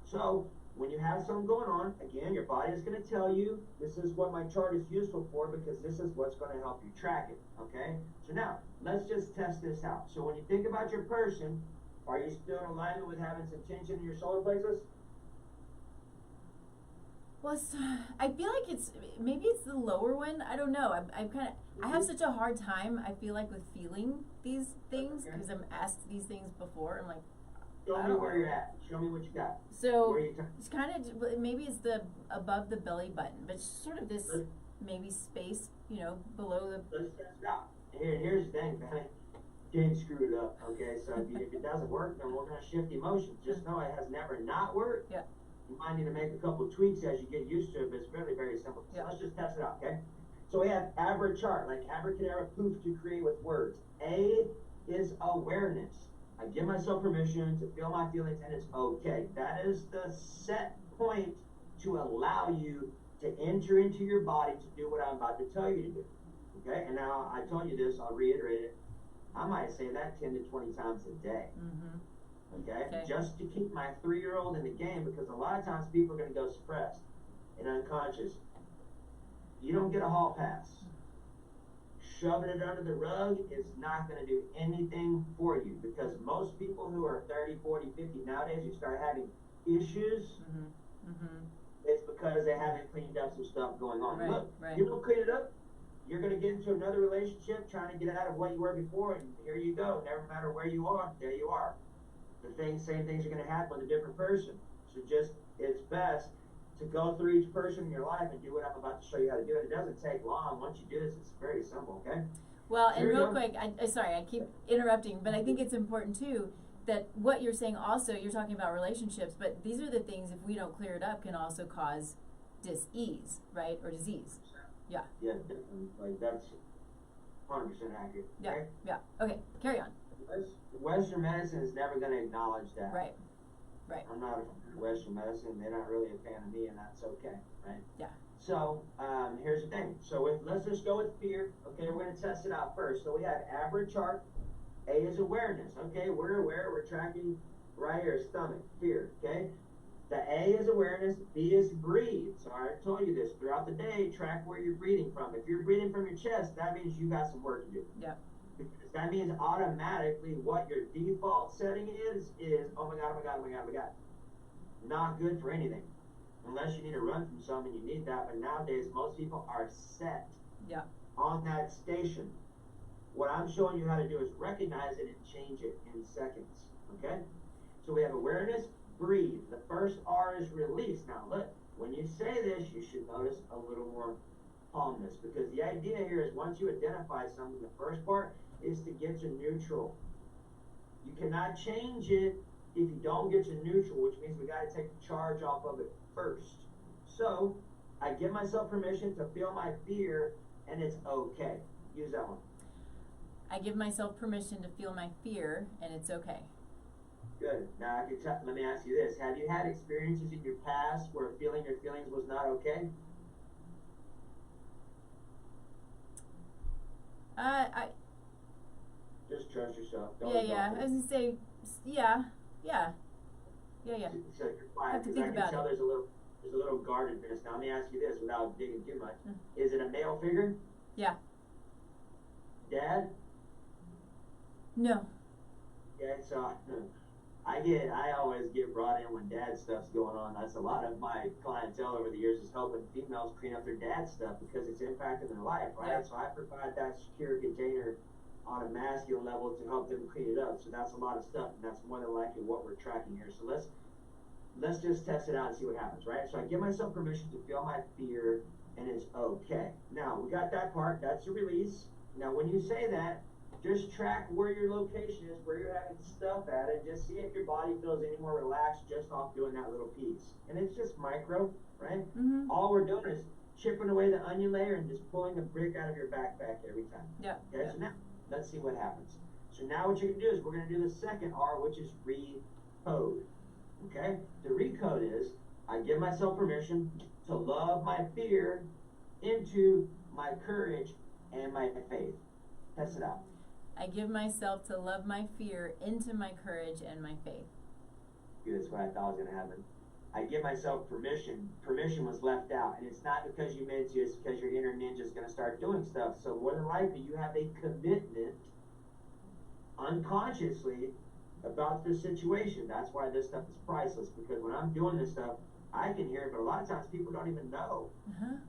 Speaker 2: So, when you have something going on, again, your body is going to tell you, this is what my chart is useful for because this is what's going to help you track it, okay? So now, let's just test this out. So when you think about your person, are you still in alignment with having some tension in your solar plexus?
Speaker 1: Well, I feel like maybe it's the lower one. I don't know. I have such a hard time, I feel like, with feeling these things because I'm asked these things before. I'm like,
Speaker 2: Show me where you're at. Show me what you got.
Speaker 1: So it's kind of, maybe it's the above the belly button, but sort of this maybe space, below the.
Speaker 2: Let's test it out. Here's the thing, man. Didn't screw it up. Okay, so if it doesn't work, then we're gonna shift emotions. Just know it has never not worked.
Speaker 1: Yeah.
Speaker 2: You might need to make a couple of tweaks as you get used to it, but it's really very simple. So let's just test it out, okay? So we have A.B.R.R.A chart, like abracadabra poof to create with words. A is awareness. I give myself permission to feel my feelings and it's okay. That is the set point to allow you to enter into your body to do what I'm about to tell you to do. Okay? And now I told you this, I'll reiterate it. I might say that 10 to 20 times a day. Okay? Just to keep my 3-year-old in the game, because a lot of times people are going to go suppressed and unconscious. You don't get a hall pass. Shoving it under the rug is not going to do anything for you, because most people who are 30, 40, 50 nowadays, you start having issues, it's because they haven't cleaned up some stuff going on. Look, you don't clean it up, you're going to get into another relationship trying to get out of what you were before, and here you go. Never matter where you are, there you are. Same things are going to happen with a different person. So it's best to go through each person in your life and do what I'm about to show you how to do it. It doesn't take long. Once you do this, it's very simple, okay?
Speaker 1: Well, and real quick, sorry, I keep interrupting, but I think it's important too that what you're saying also, you're talking about relationships, but these are the things, if we don't clear it up, can also cause dis-ease, right? Or disease. Yeah.
Speaker 2: Yeah, definitely. Like, that's 100% accurate.
Speaker 1: Yeah,
Speaker 2: right?
Speaker 1: Yeah. Okay, carry on.
Speaker 2: Western medicine is never going to acknowledge that.
Speaker 1: Right.
Speaker 2: I'm not a fan of Western medicine. They're not really a fan of me, and that's okay, right?
Speaker 1: Yeah.
Speaker 2: So, here's the thing. So, let's just go with fear. Okay, we're going to test it out first. So, we have A.B.R.R.A chart. A is awareness. Okay, we're aware. We're tracking right here, stomach, fear. Okay? The A is awareness. B is breathe. So, I already told you this. Throughout the day, track where you're breathing from. If you're breathing from your chest, that means you got some work to do.
Speaker 1: Yeah.
Speaker 2: Because that means automatically what your default setting is, oh my God, oh my God, oh my God, oh my God. Not good for anything. Unless you need to run from something, you need that. But nowadays, most people are set on that station. What I'm showing you how to do is recognize it and change it in seconds. Okay? So we have awareness, breathe. The first R is release. Now look, when you say this, you should notice a little more calmness, because the idea here is once you identify something, the first part is to get to neutral. You cannot change it if you don't get to neutral, which means we got to take the charge off of it first. So I give myself permission to feel my fear, and it's okay. Use that one.
Speaker 1: I give myself permission to feel my fear, and it's okay.
Speaker 2: Good. Now let me ask you this: have you had experiences in your past where feeling your feelings was not okay?
Speaker 1: I
Speaker 2: just trust yourself.
Speaker 1: I was gonna say, yeah.
Speaker 2: So you're quiet,
Speaker 1: have to
Speaker 2: because
Speaker 1: think
Speaker 2: I can
Speaker 1: about
Speaker 2: tell
Speaker 1: it.
Speaker 2: there's a little guardedness. Now let me ask you this, without digging too much: is it a male figure?
Speaker 1: Yeah.
Speaker 2: Dad?
Speaker 1: No.
Speaker 2: Okay, so I always get brought in when dad stuff's going on. That's a lot of my clientele over the years, is helping females clean up their dad stuff because it's impacting their life, right?
Speaker 1: Yeah.
Speaker 2: So I provide that secure container on a masculine level to help them clean it up. So that's a lot of stuff, and that's more than likely what we're tracking here. So let's just test it out and see what happens, right? So I give myself permission to feel my fear, and it's okay. Now, we got that part. That's a release. Now, when you say that, just track where your location is, where you're having stuff at, and just see if your body feels any more relaxed just off doing that little piece. And it's just micro, right? All we're doing is chipping away the onion layer and just pulling a brick out of your backpack every time.
Speaker 1: Yeah.
Speaker 2: Okay, so now, let's see what happens. So now what you're going to do is we're going to do the second R, which is recode. Okay? The recode is, I give myself permission to love my fear into my courage and my faith. Test it out.
Speaker 1: I give myself to love my fear into my courage and my faith.
Speaker 2: That's what I thought was going to happen. I give myself permission. Permission was left out. And it's not because you meant to, it's because your inner ninja is going to start doing stuff. So more than likely, you have a commitment unconsciously about this situation. That's why this stuff is priceless. Because when I'm doing this stuff, I can hear it, but a lot of times people don't even know.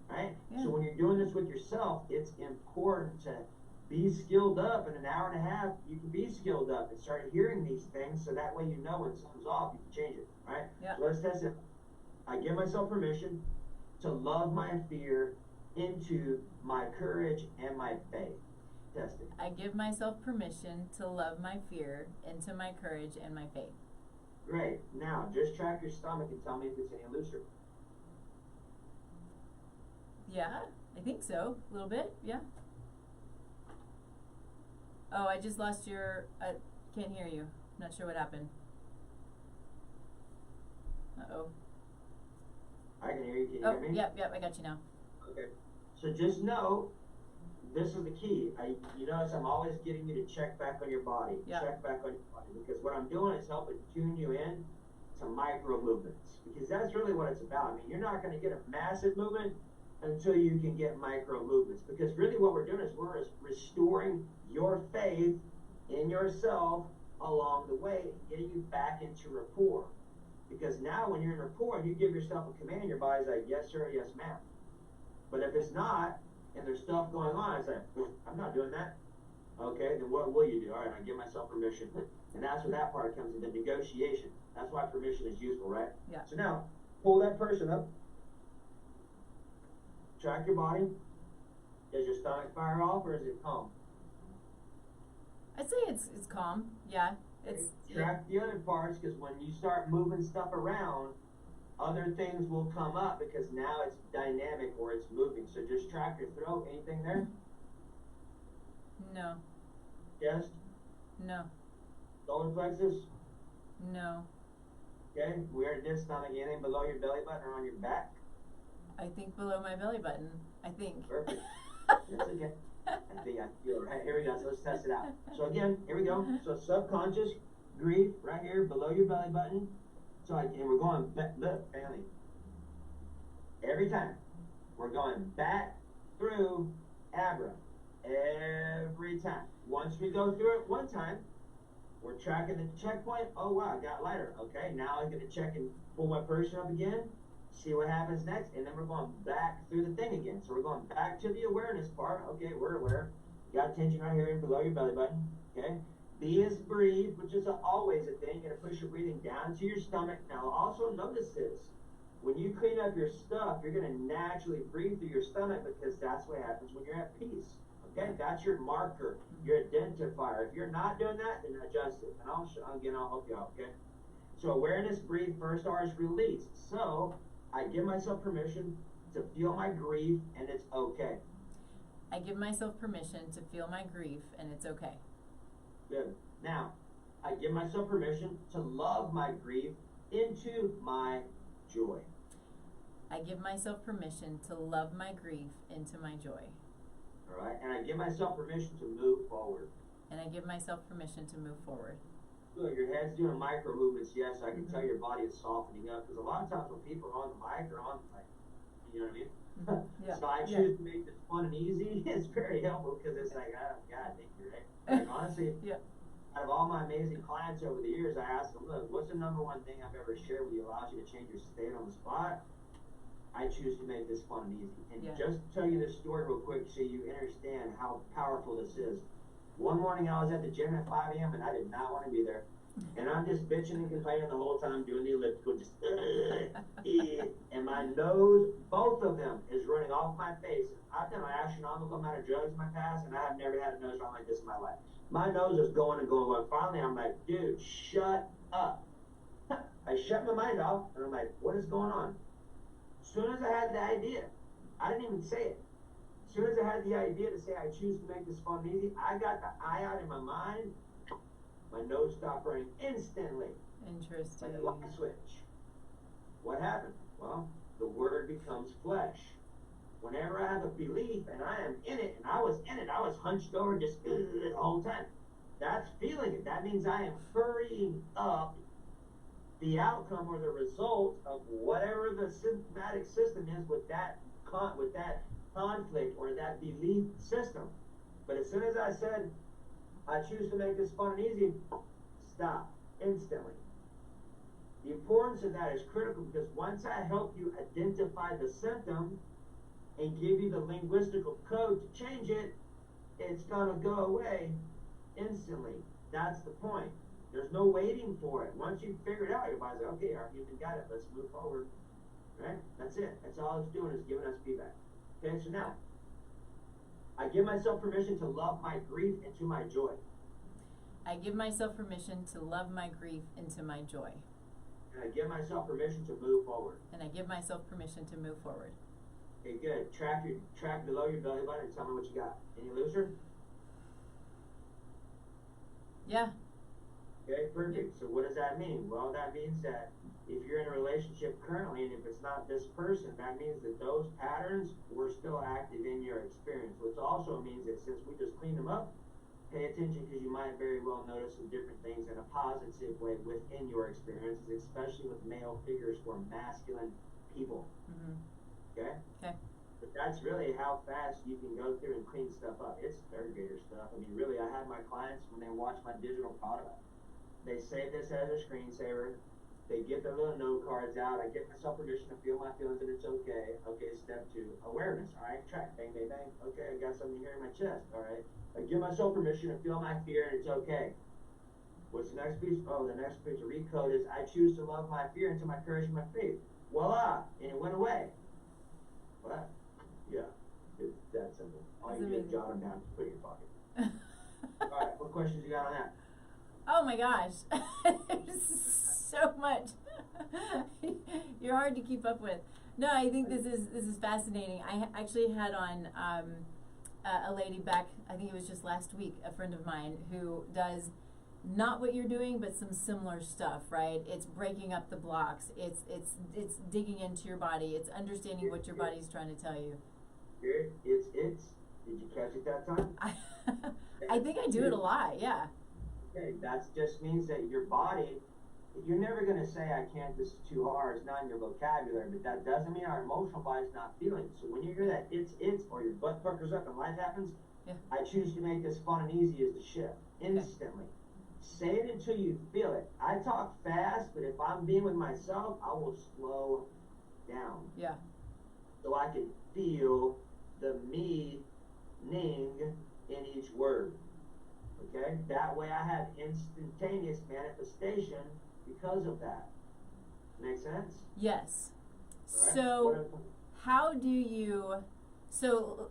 Speaker 2: Right? Yeah. So when you're doing this with yourself, it's important to be skilled up. In an hour and a half, you can be skilled up and start hearing these things, so that way you know when something's off, you can change it, right?
Speaker 1: Yep.
Speaker 2: So let's test it. I give myself permission to love my fear into my courage and my faith. Test it.
Speaker 1: I give myself permission to love my fear into my courage and my faith.
Speaker 2: Great. Now, just track your stomach and tell me if it's any looser.
Speaker 1: Yeah, I think so. A little bit, yeah. Oh, I just lost your, can't hear you. Not sure what happened. Uh-oh.
Speaker 2: I can hear you. Can you hear me?
Speaker 1: Yep, I got you now.
Speaker 2: Okay. So just know, this is the key. You notice I'm always getting you to check back on your body.
Speaker 1: Yeah.
Speaker 2: Check back on your body. Because what I'm doing is helping tune you in to micro movements. Because that's really what it's about. I mean, you're not going to get a massive movement until you can get micro movements. Because really what we're doing is we're restoring your faith in yourself along the way, getting you back into rapport. Because now when you're in rapport and you give yourself a command, your body's like, yes sir, yes ma'am. But if it's not, and there's stuff going on, it's like, I'm not doing that. Okay, then what will you do? All right, I give myself permission. And that's where that part comes in, the negotiation. That's why permission is useful, right?
Speaker 1: Yeah.
Speaker 2: So now, pull that person up. Track your body. Does your stomach fire off or is it calm?
Speaker 1: I'd say it's calm. Yeah. It's
Speaker 2: track the other parts, because when you start moving stuff around, other things will come up because now it's dynamic or it's moving. So just track your throat. Anything there?
Speaker 1: No.
Speaker 2: Chest?
Speaker 1: No.
Speaker 2: Solar plexus?
Speaker 1: No.
Speaker 2: Okay. We already did stomach. Anything below your belly button or on your back?
Speaker 1: I think below my belly button. I think.
Speaker 2: Perfect. That's okay. I think I feel it. Right, here we go. So let's test it out. So again, here we go. So subconscious grief right here below your belly button. So and we're going back. Look, family. Every time we're going back through A.B.R.R.A. Every time. Once we go through it one time, we're tracking the checkpoint. Oh wow, it got lighter. Okay, now I'm gonna check and pull my person up again. See what happens next, and then we're going back through the thing again. So we're going back to the awareness part. Okay, we're aware. You got tension right here and below your belly button. Okay. B is breathe, which is always a thing. You're gonna push your breathing down to your stomach. Now also notice this. When you clean up your stuff, you're gonna naturally breathe through your stomach because that's what happens when you're at peace. Okay, that's your marker, your identifier. If you're not doing that, then adjust it. And I'll help you out. Okay. So awareness, breathe. First R is release. So I give myself permission to feel my grief, and it's okay.
Speaker 1: I give myself permission to feel my grief, and it's okay.
Speaker 2: Good. Now, I give myself permission to love my grief into my joy.
Speaker 1: I give myself permission to love my grief into my joy.
Speaker 2: All right. And I give myself permission to move forward.
Speaker 1: And I give myself permission to move forward.
Speaker 2: Good. Your head's doing micro movements. Yes, I can tell your body is softening up. Because a lot of times when people are on the mic or on, like, you know what I mean?
Speaker 1: Yeah.
Speaker 2: So I choose to make this fun and easy. It's very helpful because it's like, oh, God, Nikki, right? Like, honestly, out of all my amazing clients over the years, I ask them, look, what's the number one thing I've ever shared with you allows you to change your state on the spot? I choose to make this fun and easy. And just to tell you this story real quick so you understand how powerful this is. One morning I was at the gym at 5 a.m. and I did not want to be there. And I'm just bitching and complaining the whole time, doing the elliptical, just and my nose, both of them, is running off my face. I've done an astronomical amount of drugs in my past, and I have never had a nose run like this in my life. My nose is going and going. Finally, I'm like, dude, shut up. I shut my mind off, and I'm like, what is going on? As soon as I had the idea, I didn't even say it. As soon as I had the idea to say I choose to make this fun and easy, I got the eye out in my mind. My nose stopped running instantly.
Speaker 1: Interesting.
Speaker 2: Like a light switch. What happened? Well, the word becomes flesh. Whenever I have a belief and I am in it, and I was in it, I was hunched over just the whole time. That's feeling it. That means I am hurrying up the outcome or the result of whatever the sympathetic system is with that conflict or that belief system. But as soon as I said, I choose to make this fun and easy, stop instantly. The importance of that is critical because once I help you identify the symptom and give you the linguistical code to change it, it's gonna go away instantly. That's the point. There's no waiting for it. Once you figure it out, your body's like, okay, our human got it, let's move forward. Right? That's it. That's all it's doing is giving us feedback. Okay, so now, I give myself permission to love my grief into my joy.
Speaker 1: I give myself permission to love my grief into my joy.
Speaker 2: And I give myself permission to move forward.
Speaker 1: And I give myself permission to move forward.
Speaker 2: Okay, good. Track below your belly button and tell me what you got. Any looser?
Speaker 1: Yeah.
Speaker 2: Okay, perfect. So what does that mean? Well, that means that if you're in a relationship currently and if it's not this person, that means that those patterns were still active in your experience, which also means that since we just cleaned them up, pay attention because you might very well notice some different things in a positive way within your experiences, especially with male figures or masculine people.
Speaker 1: Mm-hmm.
Speaker 2: Okay?
Speaker 1: Okay.
Speaker 2: But that's really how fast you can go through and clean stuff up. It's third grader stuff. I mean, really, I have my clients, when they watch my digital product, they save this as a screensaver. They get their little note cards out. I give myself permission to feel my feelings and it's okay. Okay, step 2, awareness. All right, track, bang, bang, bang. Okay, I got something here in my chest. All right, I give myself permission to feel my fear and it's okay. What's the next piece? Oh, the next piece to recode is I choose to love my fear into my courage and my faith. Voila, and it went away. What? Yeah, it's that simple. All you do is jot them down, put it in your pocket. All right, what questions you got on that?
Speaker 1: Oh my gosh, there's so much. You're hard to keep up with. No, I think this is fascinating. I actually had on a lady back, I think it was just last week, a friend of mine who does not what you're doing, but some similar stuff, right? It's breaking up the blocks. It's digging into your body. It's understanding what your body's trying to tell you.
Speaker 2: It's. Did you catch it that time?
Speaker 1: I think I do it a lot, yeah.
Speaker 2: Okay, that just means that your body, you're never going to say, I can't, this is too hard, it's not in your vocabulary, but that doesn't mean our emotional body's not feeling it. So when you hear that it's, or your butt puckers up and life happens,
Speaker 1: yeah.
Speaker 2: I choose to make this fun and easy is the shift, instantly. Okay. Say it until you feel it. I talk fast, but if I'm being with myself, I will slow down.
Speaker 1: Yeah.
Speaker 2: So I can feel the meaning in each word. Okay? That way I have instantaneous manifestation because of that. Make sense?
Speaker 1: Yes.
Speaker 2: Right.
Speaker 1: So how do you, so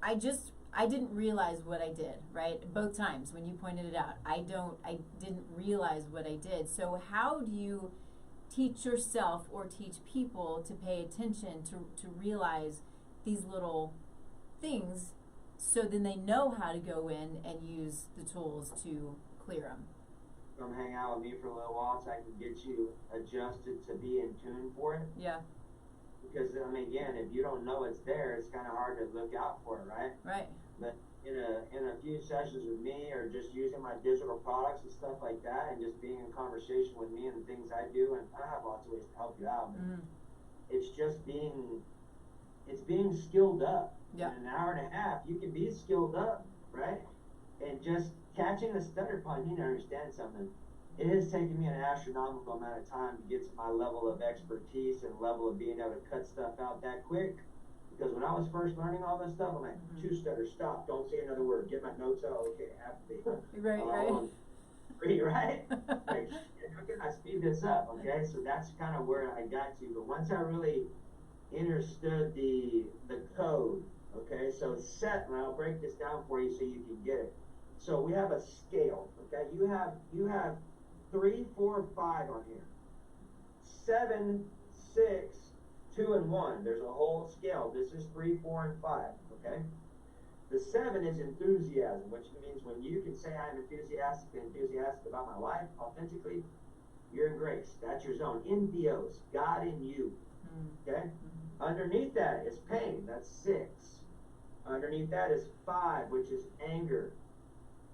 Speaker 1: I didn't realize what I did, right? Both times when you pointed it out. I didn't realize what I did. So how do you teach yourself or teach people to pay attention to realize these little things so then they know how to go in and use the tools to clear them?
Speaker 2: Come hang out with me for a little while so I can get you adjusted to be in tune for it.
Speaker 1: Yeah.
Speaker 2: Because, I mean, again, if you don't know it's there, it's kind of hard to look out for it, right?
Speaker 1: Right.
Speaker 2: But in a few sessions with me or just using my digital products and stuff like that and just being in conversation with me and the things I do, and I have lots of ways to help you out, but it's just being skilled up.
Speaker 1: Yeah.
Speaker 2: In an hour and a half, you can be skilled up, right? And just catching a stutter pun, you need to understand something. It has taken me an astronomical amount of time to get to my level of expertise and level of being able to cut stuff out that quick. Because when I was first learning all this stuff, I'm like, 2 stutters, stop, don't say another word, get my notes out, okay, I have to be. Right? Like, how can I speed this up, okay? So that's kind of where I got to. But once I really understood the code, okay, so it's set, and I'll break this down for you so you can get it. So we have a scale, okay? You have 3, 4, 5 on here. 7, 6, 2, and 1. There's a whole scale. This is 3, 4, and 5, okay? The 7 is enthusiasm, which means when you can say I'm enthusiastic about my life authentically, you're in grace. That's your zone. In Theos, God in you, okay? Underneath that is pain. That's 6. Underneath that is 5, which is anger.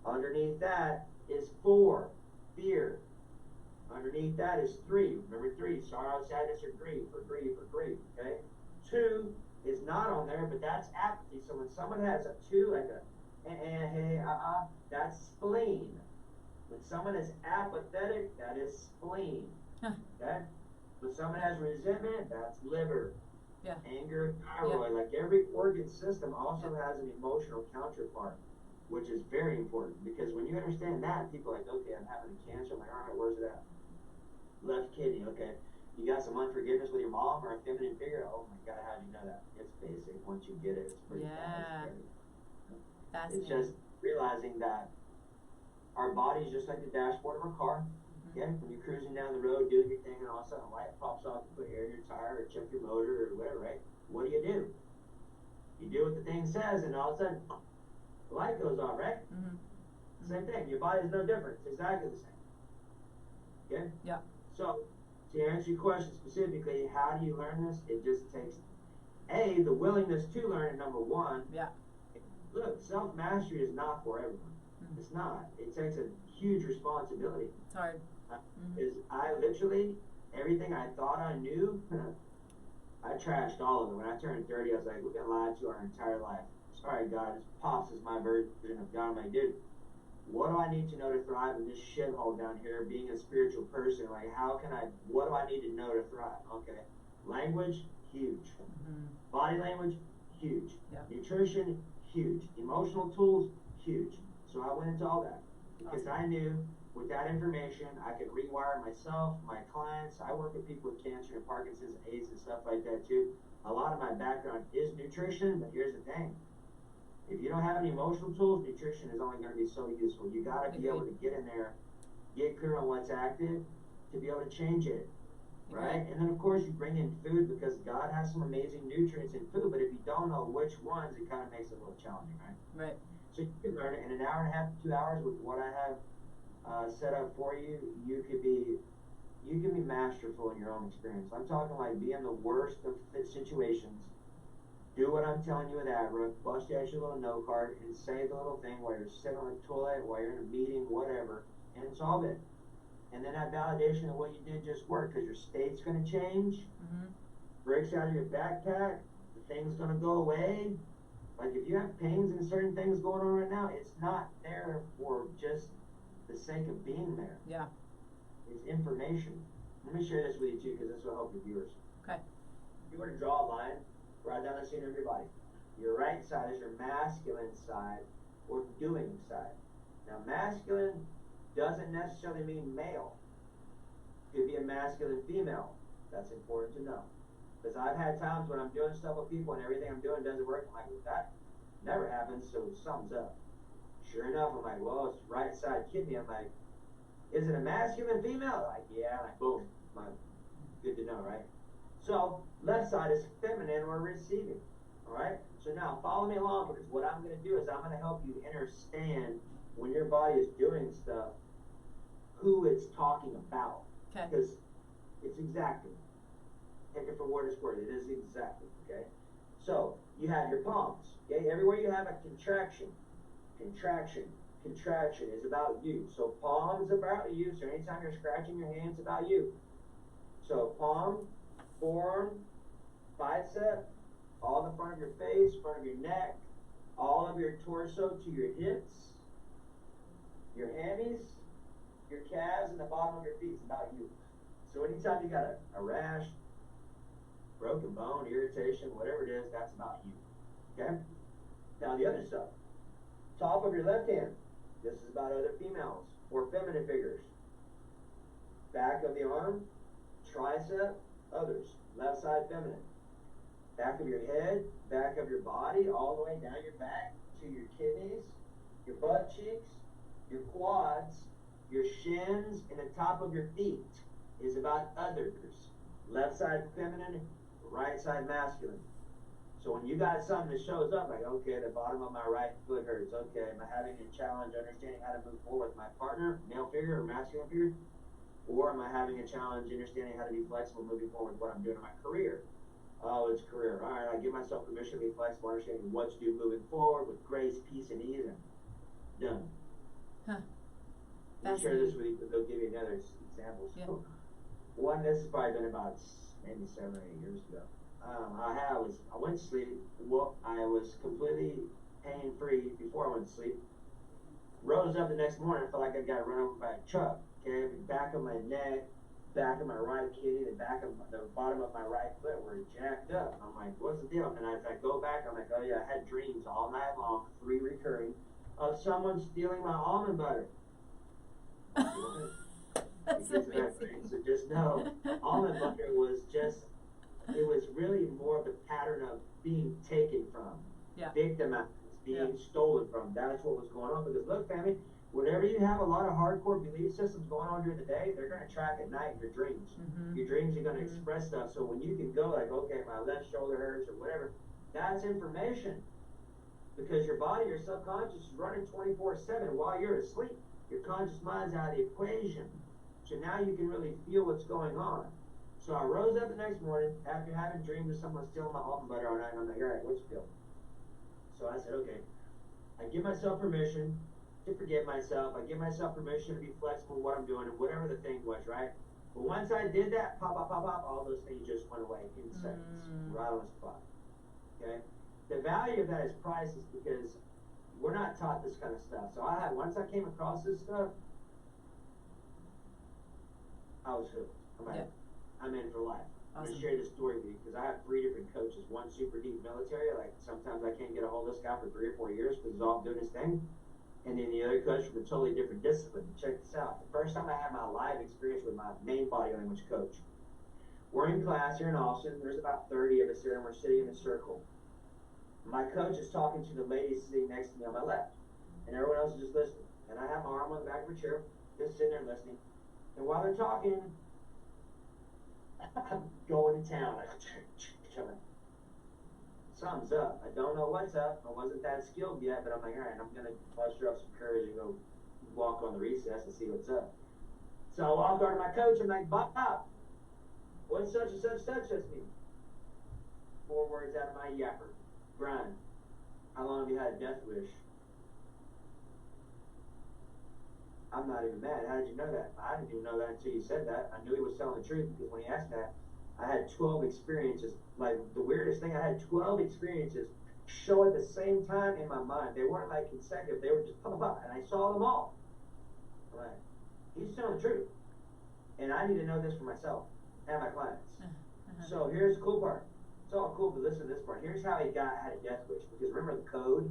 Speaker 2: Underneath that is 4, fear. Underneath that is 3. Remember 3, sorrow, sadness, or grief, okay? 2 is not on there, but that's apathy. So when someone has a 2, like a that's spleen. When someone is apathetic, that is spleen. Okay? When someone has resentment, that's liver.
Speaker 1: Yeah.
Speaker 2: Anger, thyroid. Like every organ system also has an emotional counterpart, which is very important, because when you understand that, people are like, okay, I'm having a cancer. I'm like, all right, where's it at? Left kidney. Okay. You got some unforgiveness with your mom or a feminine figure? Oh my God, how do you know that? It's basic. Once you get it, it's pretty fast. It's just realizing that our body's just like the dashboard of a car. Okay? When you're cruising down the road, doing your thing, and all of a sudden a light pops off, you put air in your tire, or check your motor, or whatever, right? What do? You do what the thing says, and all of a sudden, the light goes on, right? Same thing. Your body's no different. It's exactly the same. Okay?
Speaker 1: Yeah. So,
Speaker 2: to answer your question specifically, how do you learn this? It just takes, A, the willingness to learn it, number one.
Speaker 1: Yeah.
Speaker 2: Look, self-mastery is not for everyone. It's not. It takes a huge responsibility.
Speaker 1: It's hard.
Speaker 2: Is I literally, everything I thought I knew, I trashed all of it. When I turned 30, I was like, we've been lied to our entire life. Sorry, God, this Pops is my version of God. I'm like, dude, what do I need to know to thrive in this shithole down here, being a spiritual person? Like, what do I need to know to thrive? Okay. Language, huge. Body language, huge. Nutrition, huge. Emotional tools, huge. So I went into all that because I knew with that information I could rewire myself, my clients. I work with people with cancer and Parkinson's, AIDS, and stuff like that too. A lot of my background is nutrition, but here's the thing. If you don't have any emotional tools, nutrition is only going to be so useful. You got to be able to get in there, get clear on what's active to be able to change it, right? And then, of course, you bring in food because God has some amazing nutrients in food, but if you don't know which ones, it kind of makes it a little challenging, right?
Speaker 1: Right.
Speaker 2: So you can learn it in an hour and a half to 2 hours with what I have set up for you. You can be masterful in your own experience. I'm talking like be in the worst of situations. Do what I'm telling you with A.B.R.R.A, bust out your little note card and say the little thing while you're sitting on the toilet, while you're in a meeting, whatever, and solve it. And then that validation of what you did just worked, because your state's going to change, breaks out of your backpack, the thing's going to go away. Like if you have pains and certain things going on right now, it's not there for just the sake of being there.
Speaker 1: Yeah.
Speaker 2: It's information. Let me share this with you too, because this will help your viewers.
Speaker 1: Okay.
Speaker 2: If you were to draw a line right down the center of your body, your right side is your masculine side or doing side. Now masculine doesn't necessarily mean male. It could be a masculine female. That's important to know. Because I've had times when I'm doing stuff with people and everything I'm doing doesn't work. I'm like, well, that never happens, so something's up. Sure enough, I'm like, well, it's right side kidney. I'm like, is it a masculine female? Like, yeah. I'm like, boom. I'm like, good to know, right? So, left side is feminine or receiving. Alright? So now, follow me along, because what I'm going to do is I'm going to help you understand when your body is doing stuff, who it's talking about.
Speaker 1: Okay.
Speaker 2: Because it's exactly. Take it for what it's worth. It is exactly. Okay? So, you have your palms. Okay? Everywhere you have a contraction is about you. So, palms about you. So, anytime you're scratching your hands, about you. So, palm, forearm, bicep, all the front of your face, front of your neck, all of your torso to your hips, your hammies, your calves, and the bottom of your feet. It's about you. So anytime you got a rash, broken bone, irritation, whatever it is, that's about you. Okay? Now the other stuff. Top of your left hand. This is about other females or feminine figures. Back of the arm, tricep, others. Left side feminine. Back of your head, back of your body, all the way down your back to your kidneys, your butt cheeks, your quads, your shins, and the top of your feet is about others. Left side feminine, right side masculine. So when you got something that shows up, like, okay, the bottom of my right foot hurts. Okay, am I having a challenge understanding how to move forward with my partner, male figure or masculine figure? Or am I having a challenge understanding how to be flexible moving forward with what I'm doing in my career? Oh, it's career. All right, I give myself permission to be flexible, understanding what to do moving forward with grace, peace, and ease, and done.
Speaker 1: Huh.
Speaker 2: Let me share this with you, because they'll give you another examples.
Speaker 1: Yeah.
Speaker 2: One, this has probably been about maybe 7 or 8 years ago. I went to sleep. Well, I was completely pain free before I went to sleep. Rose up the next morning, I felt like I got run over by a truck. Okay, back of my neck, back of my right kidney, the bottom of my right foot were jacked up. I'm like, what's the deal? And as I go back, I'm like, oh yeah, I had dreams all night long, 3 recurring, of someone stealing my almond butter.
Speaker 1: That's amazing.
Speaker 2: So just know, almond butter was just, it was really more of the pattern of being taken from, victimized, being stolen from. That's what was going on. Because look, family, whenever you have a lot of hardcore belief systems going on during the day, they're going to track at night your dreams. Your dreams are going to express stuff. So when you can go like, okay, my left shoulder hurts or whatever, that's information. Because your body, your subconscious is running 24/7 while you're asleep. Your conscious mind's out of the equation. So now you can really feel what's going on. So I rose up the next morning after having dreams of someone stealing my almond butter all night, and I'm like, all right, what's the deal? So I said, okay, I give myself permission to forgive myself. I give myself permission to be flexible in what I'm doing and whatever the thing was, right? But once I did that, pop, all those things just went away in seconds, right on the spot. Okay? The value of that is priceless because we're not taught this kind of stuff. So once I came across this stuff, I was hooked. I'm in for life. Awesome. I'm going to share this story with you because I have 3 different coaches. One super deep military, like sometimes I can't get a hold of this guy for 3 or 4 years because he's off doing his thing. And then the other coach from a totally different discipline. Check this out. The first time I had my live experience with my main body language coach. We're in class here in Austin. There's about 30 of us here and we're sitting in a circle. My coach is talking to the lady sitting next to me on my left. And everyone else is just listening. And I have my arm on the back of her chair, just sitting there listening. And while they're talking, I'm going to town. Something's up. I don't know what's up. I wasn't that skilled yet, but I'm like, all right, I'm going to muster up some courage and go walk on the recess and see what's up. So I walk over to my coach. I'm like, Bob, what's such and such mean? 4 words out of my yapper. Brian, how long have you had a death wish? I'm not even mad. How did you know that? I didn't even know that until you said that. I knew he was telling the truth because when he asked that, I had 12 experiences. Like, the weirdest thing, I had 12 experiences show at the same time in my mind. They weren't like consecutive. They were just pop, and I saw them all. I'm like, he's telling the truth. And I need to know this for myself and my clients. So here's the cool part. It's all cool, but listen to this part. Here's how he had a death wish. Because remember the code?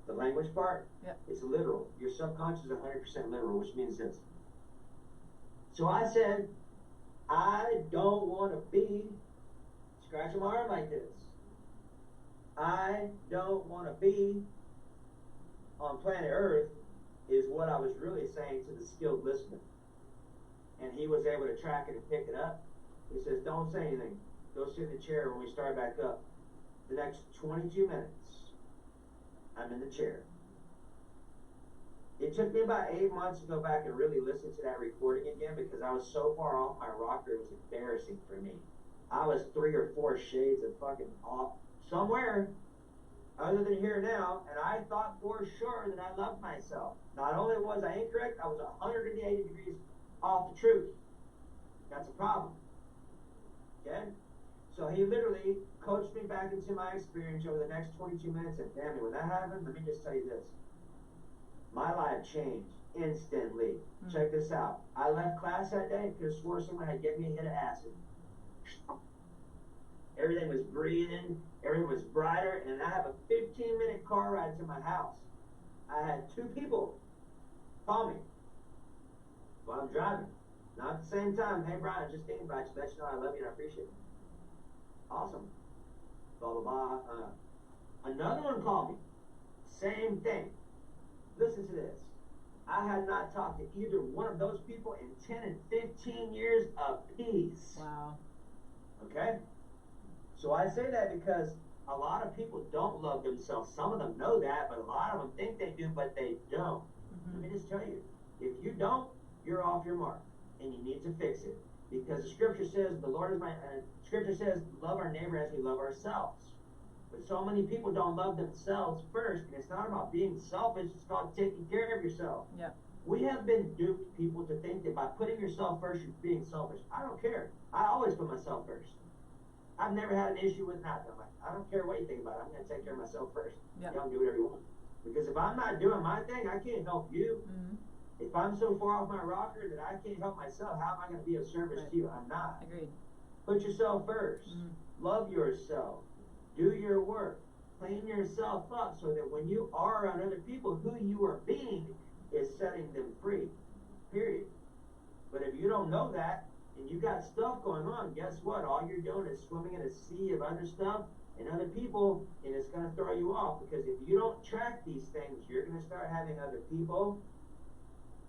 Speaker 2: The language part, it's literal. Your subconscious is 100% literal, which means this. So I said, I don't want to be scratching my arm like this. I don't want to be on planet Earth is what I was really saying to the skilled listener. And he was able to track it and pick it up. He says, don't say anything. Go sit in the chair when we start back up. The next 22 minutes, I'm in the chair. It took me about 8 months to go back and really listen to that recording again because I was so far off my rocker, it was embarrassing for me. I was 3 or 4 shades of fucking off somewhere other than here now, and I thought for sure that I loved myself. Not only was I incorrect, I was 180 degrees off the truth. That's a problem. Okay? So he literally coached me back into my experience over the next 22 minutes, and damn it, when that happened, let me just tell you this. My life changed instantly. Check this out. I left class that day and could have swore someone had given me a hit of acid. Everything was breathing, everything was brighter, and I have a 15-minute car ride to my house. I had 2 people call me while I'm driving. Not at the same time, hey Brian, just thinking about you, let you know I love you and I appreciate you. Awesome. Blah, blah, blah. Another one called me. Same thing. Listen to this. I had not talked to either one of those people in 10 and 15 years apiece.
Speaker 1: Wow.
Speaker 2: Okay? So I say that because a lot of people don't love themselves. Some of them know that, but a lot of them think they do, but they don't. Let me just tell you, if you don't, you're off your mark, and you need to fix it. Because the scripture says, the Lord is my, scripture says, love our neighbor as we love ourselves. But so many people don't love themselves first, and it's not about being selfish, it's about taking care of yourself.
Speaker 1: Yeah.
Speaker 2: We have been duped, people, to think that by putting yourself first, you're being selfish. I don't care. I always put myself first. I've never had an issue with nothing. I'm like, I don't care what you think about it. I'm going to take care of myself first.
Speaker 1: Yep.
Speaker 2: Y'all do whatever you want. Because if I'm not doing my thing, I can't help you.
Speaker 1: Mm-hmm.
Speaker 2: If I'm so far off my rocker that I can't help myself, how am I going to be of service to you? I'm not.
Speaker 1: Agreed.
Speaker 2: Put yourself first.
Speaker 1: Mm-hmm.
Speaker 2: Love yourself. Do your work. Clean yourself up so that when you are around other people, who you are being is setting them free. Period. But if you don't know that, and you got stuff going on, guess what? All you're doing is swimming in a sea of other stuff and other people, and it's going to throw you off. Because if you don't track these things, you're going to start having other people,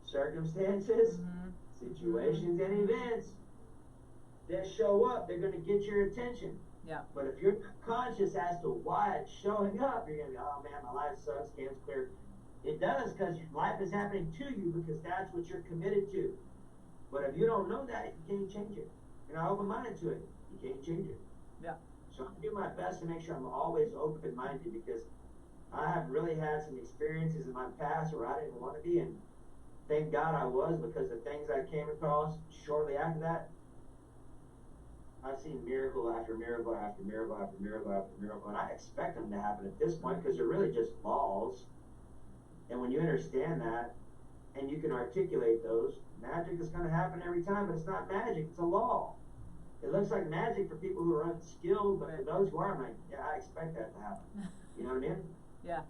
Speaker 2: circumstances, situations, and events that show up. They're going to get your attention.
Speaker 1: Yeah.
Speaker 2: But if you're not conscious as to why it's showing up, you're going to be, oh man, my life sucks, can't clear. It does, because life is happening to you because that's what you're committed to. But if you don't know that, you can't change it. You're not open-minded to it. You can't change it.
Speaker 1: Yeah.
Speaker 2: So I do my best to make sure I'm always open-minded, because I have really had some experiences in my past where I didn't want to be, and thank God I was, because the things I came across shortly after that, I've seen miracle after miracle after miracle after miracle after miracle, and I expect them to happen at this point because they're really just laws. And when you understand that, and you can articulate those, magic is going to happen every time, but it's not magic, it's a law. It looks like magic for people who are unskilled, but for those who are, I'm like, yeah, I expect that to happen. You know what I mean?
Speaker 1: Yeah,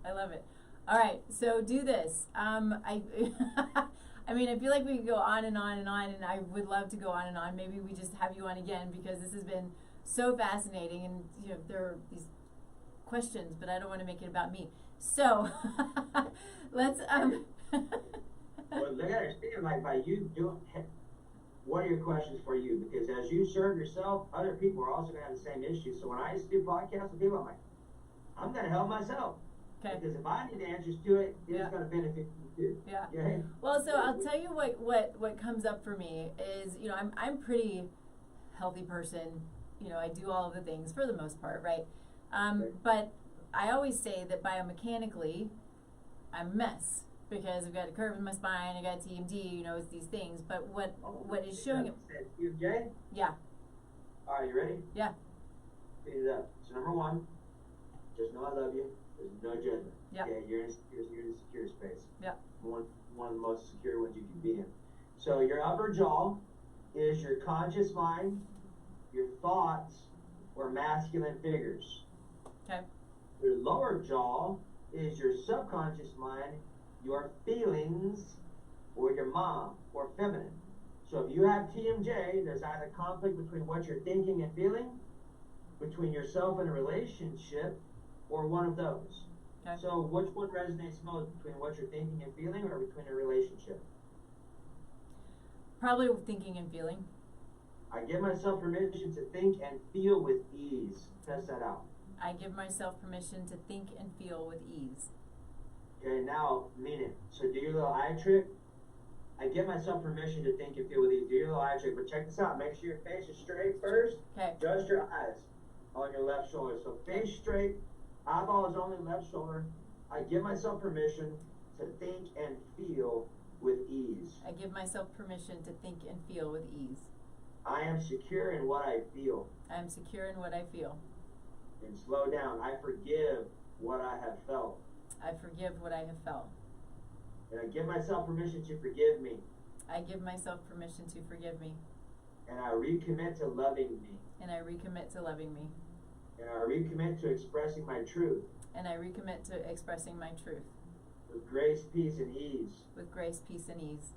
Speaker 1: I love it. All right, so do this. I mean, I feel like we could go on and on and on, and I would love to go on and on. Maybe we just have you on again, because this has been so fascinating, and you know, there are these questions, but I don't want to make it about me. So let's
Speaker 2: Well, they understand, like, by you doing, what are your questions for you? Because as you serve yourself, other people are also going to have the same issues. So when I used to do podcasts with people, I'm like, I'm going to help myself.
Speaker 1: Okay.
Speaker 2: Because if I need the answers to it, it's going to benefit you too.
Speaker 1: Yeah.
Speaker 2: Yeah.
Speaker 1: Well, so I'll tell you what comes up for me is, you know, I'm pretty healthy person. You know, I do all of the things for the most part, right? But I always say that biomechanically, I'm a mess, because I've got a curve in my spine, I got TMD, you know, it's these things. But what is showing it?
Speaker 2: Jay?
Speaker 1: Yeah.
Speaker 2: All right, you ready?
Speaker 1: Yeah.
Speaker 2: Speed it up. So number one, just know I love you. There's no judgment.
Speaker 1: Yeah.
Speaker 2: Okay, you're in a secure space.
Speaker 1: Yeah.
Speaker 2: One of the most secure ones you can be in. So your upper jaw is your conscious mind, your thoughts, or masculine figures.
Speaker 1: Okay.
Speaker 2: Your lower jaw is your subconscious mind, your feelings, or your mom, or feminine. So if you have TMJ, there's either conflict between what you're thinking and feeling, between yourself and a relationship, or one of those.
Speaker 1: Okay.
Speaker 2: So which one resonates most, between what you're thinking and feeling, or between a relationship?
Speaker 1: Probably thinking and feeling.
Speaker 2: I give myself permission to think and feel with ease. Test that out.
Speaker 1: I give myself permission to think and feel with ease.
Speaker 2: Okay, now mean it. So do your little eye trick. I give myself permission to think and feel with ease. Do your little eye trick, but check this out. Make sure your face is straight first.
Speaker 1: Okay.
Speaker 2: Just your eyes on your left shoulder. So face straight, eyeballs on the left shoulder. I give myself permission to think and feel with ease.
Speaker 1: I give myself permission to think and feel with ease.
Speaker 2: I am secure in what I feel.
Speaker 1: I am secure in what I feel.
Speaker 2: And slow down. I forgive what I have felt.
Speaker 1: I forgive what I have felt.
Speaker 2: And I give myself permission to forgive me.
Speaker 1: I give myself permission to forgive me.
Speaker 2: And I recommit to loving me.
Speaker 1: And I recommit to loving me.
Speaker 2: And I recommit to expressing my truth.
Speaker 1: And I recommit to expressing my truth.
Speaker 2: With grace, peace, and ease.
Speaker 1: With grace, peace, and ease.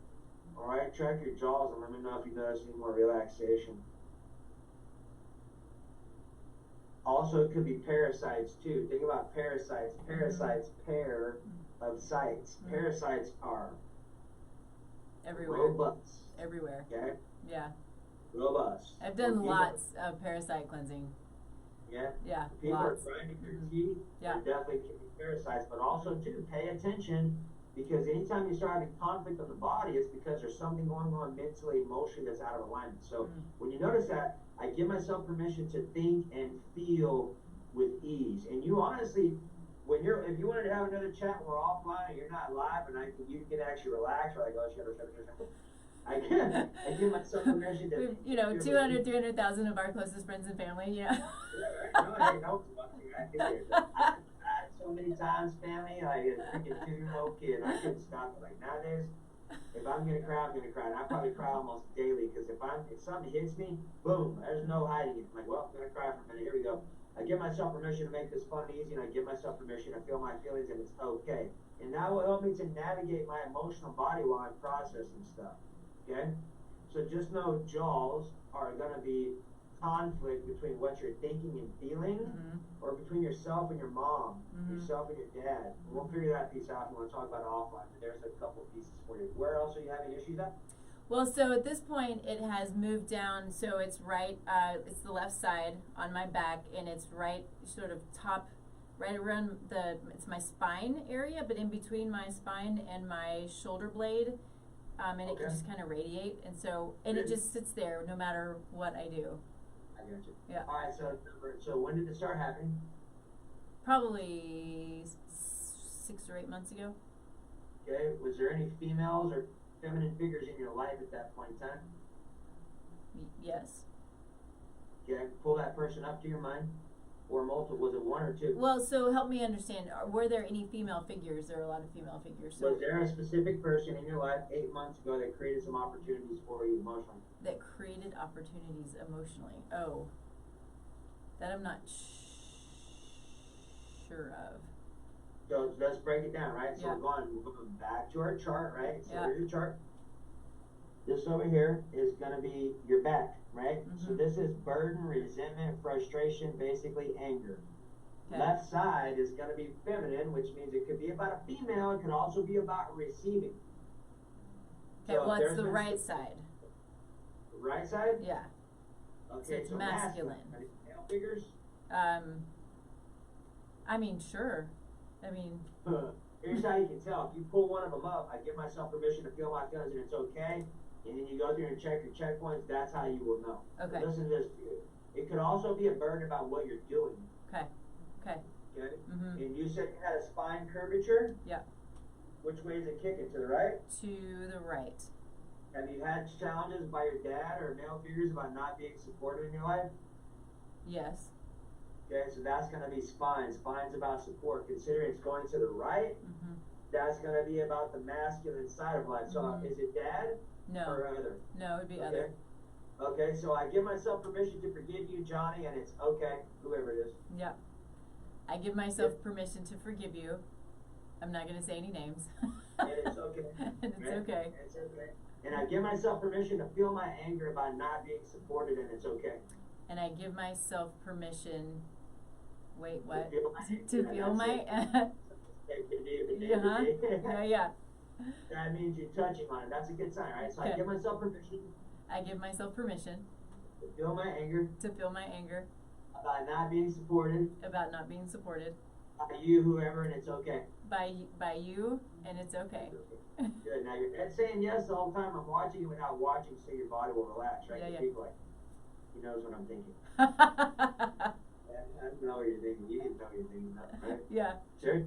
Speaker 2: Alright, track your jaws and let me know if you notice any more relaxation. Also, it could be parasites too. Think about parasites. Parasites, pair of sites. Parasites are
Speaker 1: everywhere.
Speaker 2: robust.
Speaker 1: Everywhere.
Speaker 2: Okay?
Speaker 1: Yeah.
Speaker 2: Robust.
Speaker 1: I've done lots of parasite cleansing.
Speaker 2: Yeah?
Speaker 1: Yeah.
Speaker 2: People
Speaker 1: Lots.
Speaker 2: are grinding their teeth.
Speaker 1: Yeah.
Speaker 2: There definitely can be parasites, but also too, pay attention, because anytime you start having conflict on the body, it's because there's something going on mentally, emotionally that's out of alignment. So when you notice that, I give myself permission to think and feel with ease. And you honestly, if you wanted to have another chat, we're offline and you're not live, and you can actually relax. Or like, oh, shut. I give myself permission to.
Speaker 1: We've, 200, 300,000 of our closest friends and family. Yeah.
Speaker 2: No, so many times, family, like a freaking 2-year-old kid, I couldn't stop it. Like nowadays, if I'm gonna cry, I'm gonna cry, and I probably cry almost daily because if something hits me, boom, there's no hiding it. I'm like, well, I'm gonna cry for a minute. Here we go. I give myself permission to make this fun and easy, and I give myself permission to feel my feelings, and it's okay. And that will help me to navigate my emotional body while I'm processing stuff. Okay? So just know jaws are gonna be conflict between what you're thinking and feeling, or between yourself and your mom, yourself and your dad. And we'll figure that piece out if you want to talk about it offline, but there's a couple of pieces for you. Where else are you having issues at?
Speaker 1: Well, so at this point it has moved down, so it's right, it's the left side on my back, and it's right sort of top, right around it's my spine area, but in between my spine and my shoulder blade, and it can just kind of radiate, and so, and it just sits there no matter what I do.
Speaker 2: I got you.
Speaker 1: Yeah.
Speaker 2: All right, so when did it start happening?
Speaker 1: Probably 6 or 8 months ago.
Speaker 2: Okay, was there any females or feminine figures in your life at that point in time?
Speaker 1: Yes.
Speaker 2: Okay, pull that person up to your mind, or multiple, was it one or two?
Speaker 1: Well, so help me understand, were there any female figures? There are a lot of female figures. So
Speaker 2: was there a specific person in your life 8 months ago that created some opportunities for you emotionally?
Speaker 1: That created opportunities emotionally? Oh, that I'm not sure of.
Speaker 2: So let's break it down, right? So
Speaker 1: Yeah.
Speaker 2: we're going back to our chart, right? So
Speaker 1: Yeah.
Speaker 2: here's your chart. This over here is going to be your back, right? So this is burden, resentment, frustration, basically anger.
Speaker 1: Okay.
Speaker 2: Left side is going to be feminine, which means it could be about a female. It could also be about receiving.
Speaker 1: Okay,
Speaker 2: So
Speaker 1: well, it's
Speaker 2: there's
Speaker 1: the
Speaker 2: been
Speaker 1: right side.
Speaker 2: The right side?
Speaker 1: Yeah.
Speaker 2: Okay,
Speaker 1: So it's masculine.
Speaker 2: Are these male figures?
Speaker 1: I mean, sure. I mean,
Speaker 2: here's how you can tell. If you pull one of them up, I give myself permission to feel my feelings and it's okay. And then you go through and check your checkpoints, that's how you will know.
Speaker 1: Okay.
Speaker 2: So listen to this. It could also be a burden about what you're doing.
Speaker 1: okay. Okay.
Speaker 2: Okay? And you said you had a spine curvature?
Speaker 1: Yeah.
Speaker 2: Which way is it kicking? To the right?
Speaker 1: To the right.
Speaker 2: Have you had challenges by your dad or male figures about not being supported in your life?
Speaker 1: Yes.
Speaker 2: Okay, so that's going to be spine. Spine's about support. Considering it's going to the right, that's going to be about the masculine side of life. So is it dad?
Speaker 1: No.
Speaker 2: Or other?
Speaker 1: No, it would be other.
Speaker 2: Okay, so I give myself permission to forgive you, Johnny, and it's okay, whoever it is.
Speaker 1: Yeah. I give myself permission to forgive you. I'm not going to say any names.
Speaker 2: And it's okay.
Speaker 1: And it's okay.
Speaker 2: It's okay. And I give myself permission to feel my anger about not being supported, and it's okay.
Speaker 1: And I give myself permission. Wait, what?
Speaker 2: To feel my
Speaker 1: Yeah.
Speaker 2: That means you're touching on it. That's a good sign, right? So I give myself permission.
Speaker 1: I give myself permission
Speaker 2: to feel my anger.
Speaker 1: To feel my anger.
Speaker 2: About not being supported.
Speaker 1: About not being supported.
Speaker 2: By you, whoever, and it's okay.
Speaker 1: By you, and it's okay.
Speaker 2: Good. Now you're saying yes the whole time. I'm watching you without watching, so your body will relax, right?
Speaker 1: Yeah.
Speaker 2: People like, he knows what I'm thinking. I know what you're thinking. You didn't know what you're thinking, right?
Speaker 1: Yeah.
Speaker 2: Sure.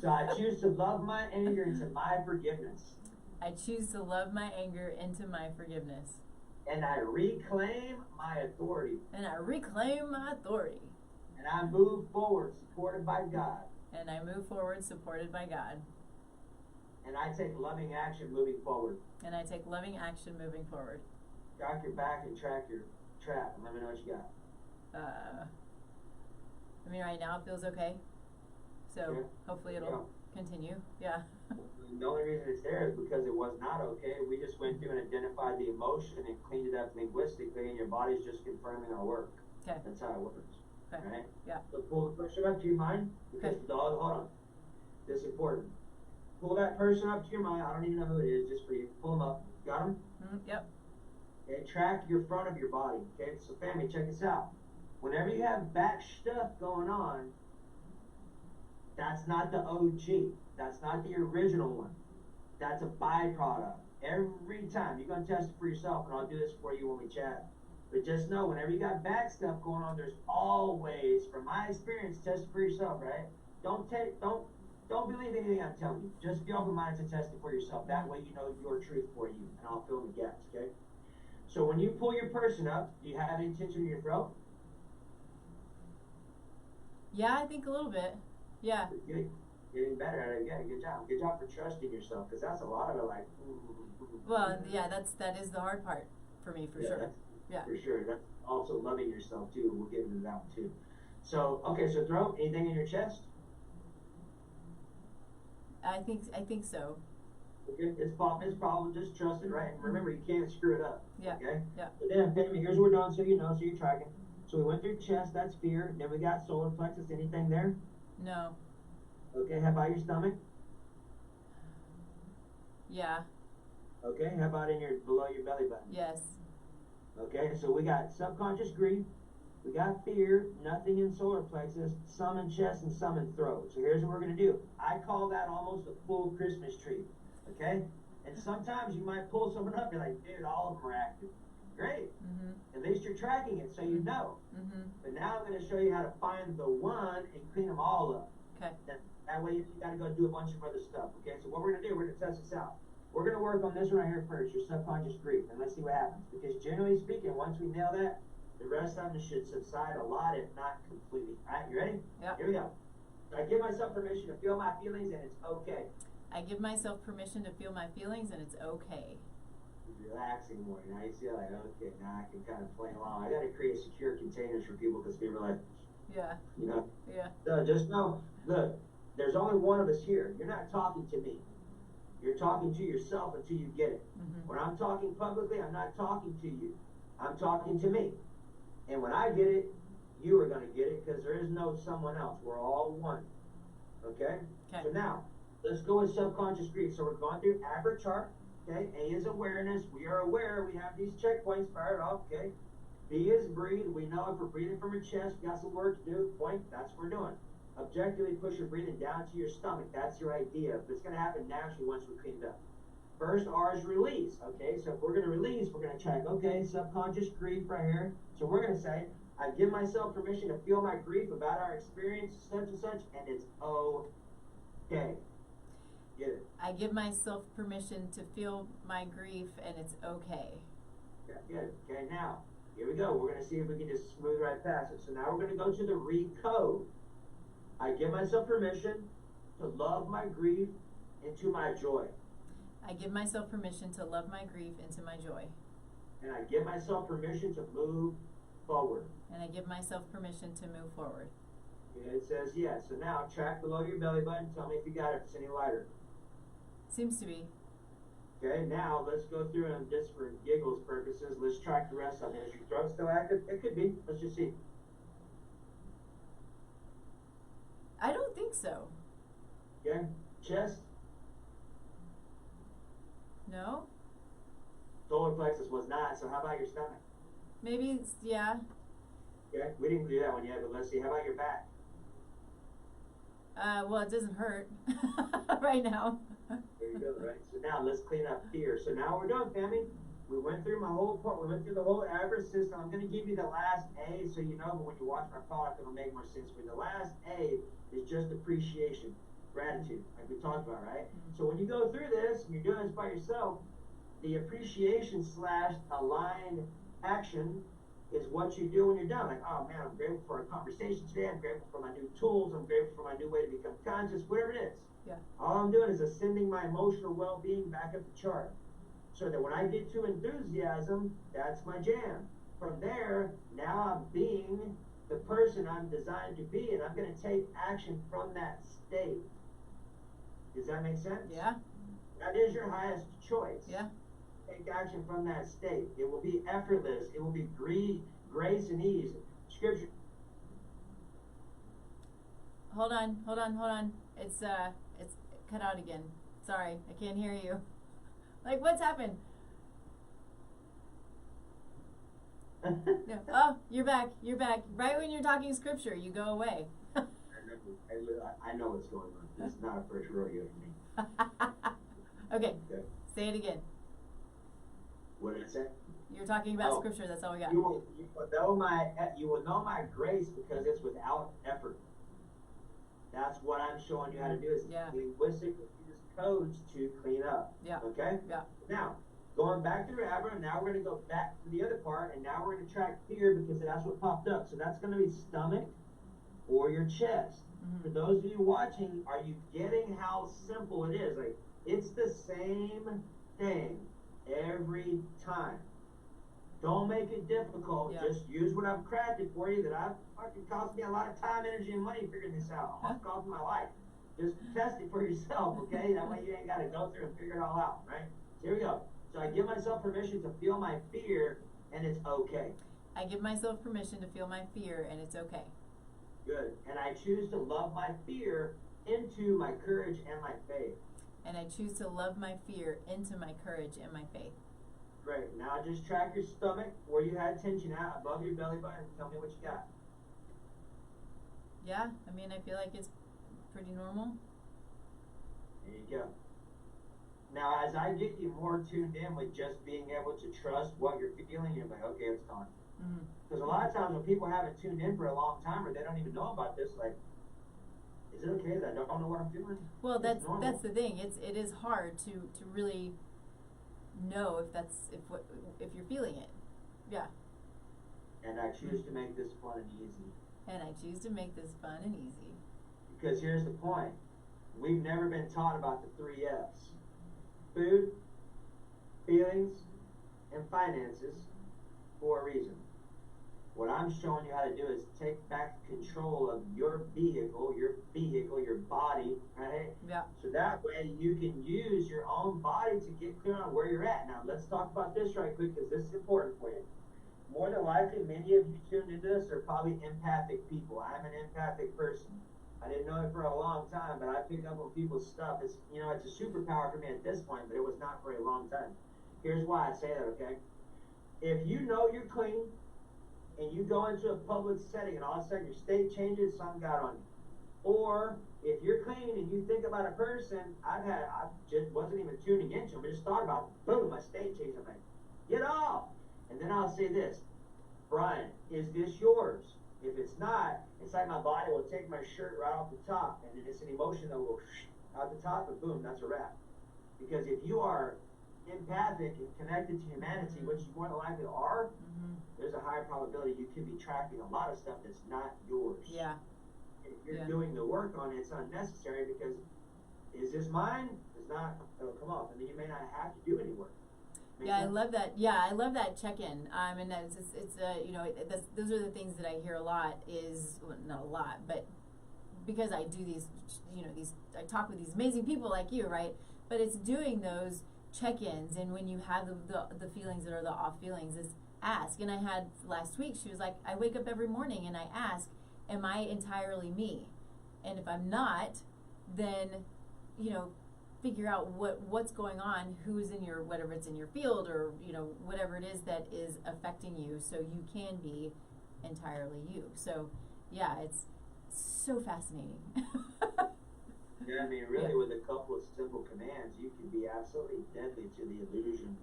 Speaker 2: So I choose to love my anger into my forgiveness.
Speaker 1: I choose to love my anger into my forgiveness.
Speaker 2: And I reclaim my authority.
Speaker 1: And I reclaim my authority.
Speaker 2: And I move forward, supported by God.
Speaker 1: And I move forward, supported by God.
Speaker 2: And I take loving action moving forward.
Speaker 1: And I take loving action moving forward.
Speaker 2: Track your back and track your trap. And let me know what you got.
Speaker 1: I mean, right now it feels okay. So hopefully it'll continue. Yeah.
Speaker 2: The only reason it's there is because it was not okay. We just went through and identified the emotion and cleaned it up linguistically, and your body's just confirming our work.
Speaker 1: Okay.
Speaker 2: That's how it works.
Speaker 1: Okay.
Speaker 2: Right?
Speaker 1: Yeah.
Speaker 2: So pull the person up to your mind, because the dog, hold on. This is important. Pull that person up to your mind. I don't even know who it is, just for you. Pull them up. Got them?
Speaker 1: Yep.
Speaker 2: Okay, track your front of your body. Okay, so family, check this out. Whenever you have back stuff going on, that's not the OG. That's not the original one. That's a byproduct. Every time. You're going to test it for yourself, and I'll do this for you when we chat. But just know, whenever you got back stuff going on, there's always, from my experience, test it for yourself, right? Don't believe anything I'm telling you. Just be open-minded to test it for yourself. That way you know your truth for you, and I'll fill in the gaps, okay? So when you pull your person up, do you have any tension in your throat?
Speaker 1: Yeah, I think a little bit. Yeah.
Speaker 2: Good. Getting better at it. Yeah, good job. Good job for trusting yourself, because that's a lot of it, like.
Speaker 1: Well, yeah, that is the hard part for me, for sure. Yeah.
Speaker 2: For sure. That's also loving yourself too. We'll get into that one too. So, okay, so throat, anything in your chest?
Speaker 1: I think so.
Speaker 2: Okay, it's probably just trust it, right? And remember, you can't screw it up.
Speaker 1: Yeah.
Speaker 2: Okay?
Speaker 1: Yeah.
Speaker 2: But then, Pammy, here's what we're doing so you know, so you're tracking. So we went through chest, that's fear. Then we got solar plexus, anything there?
Speaker 1: No.
Speaker 2: Okay, how about your stomach?
Speaker 1: Yeah.
Speaker 2: Okay, how about below your belly button?
Speaker 1: Yes.
Speaker 2: Okay, so we got subconscious grief, we got fear, nothing in solar plexus, some in chest and some in throat. So here's what we're gonna do. I call that almost a full Christmas tree. Okay? And sometimes you might pull someone up and be like, dude, all of them are active. Great. At least you're tracking it so you know. But now I'm going to show you how to find the one and clean them all up.
Speaker 1: Okay.
Speaker 2: That way you got to go do a bunch of other stuff. Okay, so what we're going to do, we're going to test this out. We're going to work on this one right here first, your subconscious grief, and let's see what happens. Because generally speaking, once we nail that, the rest of them should subside a lot, if not completely. All right, you ready?
Speaker 1: Yeah.
Speaker 2: Here we go. I give myself permission to feel my feelings, and it's okay.
Speaker 1: I give myself permission to feel my feelings, and it's okay.
Speaker 2: Relaxing more. Now you see, like, okay, now I can kind of play along. I got to create secure containers for people, because people are like,
Speaker 1: yeah.
Speaker 2: You know?
Speaker 1: Yeah.
Speaker 2: So just know, look, there's only one of us here. You're not talking to me. You're talking to yourself until you get it. When I'm talking publicly, I'm not talking to you. I'm talking to me. And when I get it, you are going to get it, because there is no someone else. We're all one. Okay? So now, let's go with subconscious grief. So we're going through A.B.R.R.A chart. Okay? A is awareness. We are aware. We have these checkpoints fired off. Okay? B is breathe. We know if we're breathing from your chest, we got some work to do. Point. That's what we're doing. Objectively push your breathing down to your stomach. That's your idea. But it's going to happen naturally once we clean it up. First R is release. Okay? So if we're going to release, we're going to check. Okay, subconscious grief right here. So we're going to say, I give myself permission to feel my grief about our experience, such and such, and it's okay. Get it?
Speaker 1: I give myself permission to feel my grief, and it's okay.
Speaker 2: Yeah, good. Okay, now, here we go. We're going to see if we can just smooth right past it. So now we're going to go to the recode. I give myself permission to love my grief into my joy.
Speaker 1: I give myself permission to love my grief into my joy.
Speaker 2: And I give myself permission to move forward.
Speaker 1: And I give myself permission to move forward.
Speaker 2: And it says yes. So now track below your belly button. Tell me if you got it, if it's any lighter.
Speaker 1: Seems to be.
Speaker 2: Okay, now let's go through and just for giggles purposes, let's track the rest of it. Is your throat still active? It could be. Let's just see.
Speaker 1: I don't think so.
Speaker 2: Okay, chest.
Speaker 1: No?
Speaker 2: Solar plexus was not, so how about your stomach?
Speaker 1: Maybe it's, yeah.
Speaker 2: Okay, we didn't do that one yet, but let's see. How about your back?
Speaker 1: Well, it doesn't hurt right now.
Speaker 2: There you go, right? So now let's clean up fear. So now we're done, family. We went through my whole part. We went through the whole A.B.R.R.A system. I'm going to give you the last A so you know, but when you watch my product, it'll make more sense for you. The last A is just appreciation, gratitude, like we talked about, right? So when you go through this, and you're doing this by yourself, the appreciation / aligned action is what you do when you're done. Like, oh man, I'm grateful for our conversation today. I'm grateful for my new tools. I'm grateful for my new way to become conscious, whatever it is.
Speaker 1: Yeah.
Speaker 2: All I'm doing is ascending my emotional well-being back up the chart. So that when I get to enthusiasm, that's my jam. From there, now I'm being the person I'm designed to be, and I'm going to take action from that state. Does that make sense?
Speaker 1: Yeah.
Speaker 2: That is your highest choice.
Speaker 1: Yeah.
Speaker 2: Take action from that state. It will be effortless. It will be grace and ease. Scripture.
Speaker 1: Hold on. It's cut out again. Sorry, I can't hear you. Like, what's happened? No. Oh, you're back. Right when you're talking scripture, you go away.
Speaker 2: I know what's going on. It's not a first rodeo for me.
Speaker 1: Okay. Say it again.
Speaker 2: What did I say?
Speaker 1: You're talking about scripture. That's all we got.
Speaker 2: You will know my grace because it's without effort. That's what I'm showing you how to do is linguistically use codes to clean up.
Speaker 1: Yeah.
Speaker 2: Okay?
Speaker 1: Yeah.
Speaker 2: Now, going back to A.B.R.R.A, now we're going to go back to the other part, and now we're going to track fear because that's what popped up. So that's going to be stomach or your chest.
Speaker 1: Mm-hmm.
Speaker 2: For those of you watching, are you getting how simple it is? Like, it's the same thing every time. Don't make it difficult.
Speaker 1: Yeah.
Speaker 2: Just use what I've crafted for you that I've fucking cost me a lot of time, energy, and money figuring this out. Almost cost my life. Just test it for yourself, okay? That way you ain't got to go through and figure it all out, right? So here we go. So I give myself permission to feel my fear, and it's okay.
Speaker 1: I give myself permission to feel my fear, and it's okay.
Speaker 2: Good. And I choose to love my fear into my courage and my faith.
Speaker 1: And I choose to love my fear into my courage and my faith.
Speaker 2: Great. Now just track your stomach where you had tension at above your belly button. Tell me what you got.
Speaker 1: Yeah, I mean, I feel like it's pretty normal.
Speaker 2: There you go. Now, as I get you more tuned in with just being able to trust what you're feeling, you're like, okay, it's gone. Because a lot of times when people haven't tuned in for a long time or they don't even know about this, like, is it okay that I don't know what I'm feeling?
Speaker 1: Well, that's the thing. It is hard to really know if you're feeling it. Yeah.
Speaker 2: And I choose to make this fun and easy.
Speaker 1: And I choose to make this fun and easy.
Speaker 2: Because here's the point. We've never been taught about the 3 F's. Food, feelings, and finances for a reason. What I'm showing you how to do is take back control of your vehicle, your body, right?
Speaker 1: Yeah.
Speaker 2: So that way you can use your own body to get clear on where you're at. Now let's talk about this right quick because this is important for you. More than likely, many of you tuned into this are probably empathic people. I'm an empathic person. I didn't know it for a long time, but I pick up on people's stuff. It's a superpower for me at this point, but it was not for a long time. Here's why I say that, okay? If you know you're clean, and you go into a public setting and all of a sudden your state changes, something got on you. Or if you're clean and you think about a person, I just wasn't even tuning into them, I just thought about it, boom, my state changed. I'm like, get off! And then I'll say this, Brian, is this yours? If it's not, it's like my body will take my shirt right off the top, and then it's an emotion that will out the top, and boom, that's a wrap. Because if you are empathic and connected to humanity, which you more than likely are, there's a high probability you could be tracking a lot of stuff that's not yours.
Speaker 1: Yeah.
Speaker 2: If you're doing the work on it, it's unnecessary because is this mine? It's not. It'll come off, and then you may not have to do any work.
Speaker 1: I love that. Yeah, I love that check-in. And those are the things that I hear a lot. Not a lot, but because I do these, I talk with these amazing people like you, right? But it's doing those check-ins, and when you have the feelings that are the off feelings, is ask. And I had last week, she was like, I wake up every morning and I ask, am I entirely me? And if I'm not, then figure out what's going on, who's in your, whatever it's in your field, or whatever it is that is affecting you, so you can be entirely you. So yeah, it's so fascinating.
Speaker 2: Yeah, I mean, really, with a couple of simple commands, you can be absolutely deadly to the illusion.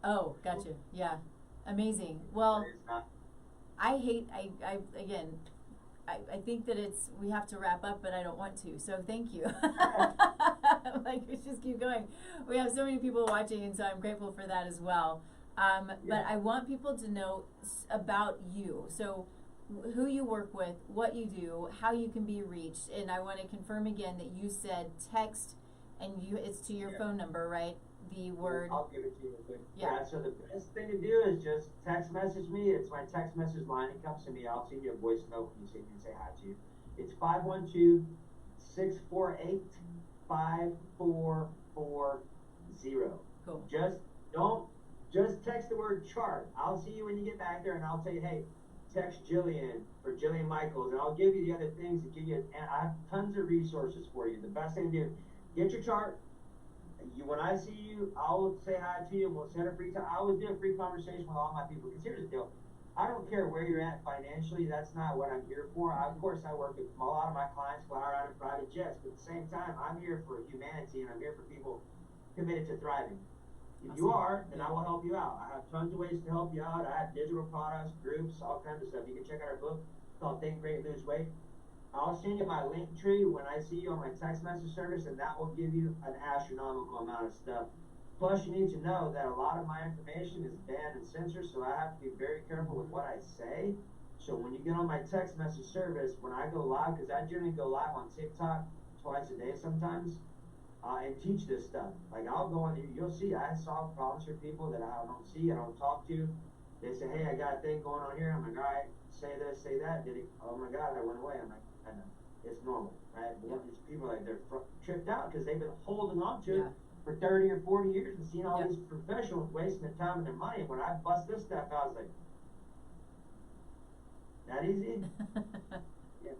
Speaker 1: Oh, gotcha. Yeah, amazing. Well, I think that we have to wrap up, but I don't want to. So thank you. Let's just keep going. We have so many people watching, and so I'm grateful for that as well. But I want people to know about you. So who you work with, what you do, how you can be reached. And I want to confirm again that you said text, and it's to your phone number, right? The word.
Speaker 2: I'll give it to you real quick. Yeah, so the best thing to do is just text message me. It's my text message line. It comes to me. I'll send you a voice note when you see me and say hi to you. It's 512-648-5440.
Speaker 1: Cool.
Speaker 2: Just text the word chart. I'll see you when you get back there, and I'll tell you, hey, text Jillian or Jillian Michaels, and I'll give you the other things that give you. And I have tons of resources for you. The best thing to do, get your chart. When I see you, I'll say hi to you, and we'll set a free time. I always do a free conversation with all my people. Because here's the deal. I don't care where you're at financially. That's not what I'm here for. Of course, I work with a lot of my clients fly around in private jets. But at the same time, I'm here for humanity, and I'm here for people committed to thriving. If you are, then I will help you out. I have tons of ways to help you out. I have digital products, groups, all kinds of stuff. You can check out our book. It's called Think Great, Lose Weight. I'll send you my link tree when I see you on my text message service, and that will give you an astronomical amount of stuff. Plus, you need to know that a lot of my information is banned and censored, so I have to be very careful with what I say. So when you get on my text message service, when I go live, because I generally go live on TikTok twice a day sometimes, and teach this stuff. Like I'll go on, you'll see I solve problems for people that I don't see, I don't talk to. They say, hey, I got a thing going on here. I'm like, all right, say this, say that. Did it? Oh my God, I went away. I'm like, I know. It's normal, right? But these people are like, they're tripped out because they've been holding on to it for 30 or 40 years and seeing all these professionals wasting their time and their money. And when I bust this stuff out, I was like, that easy? Yeah,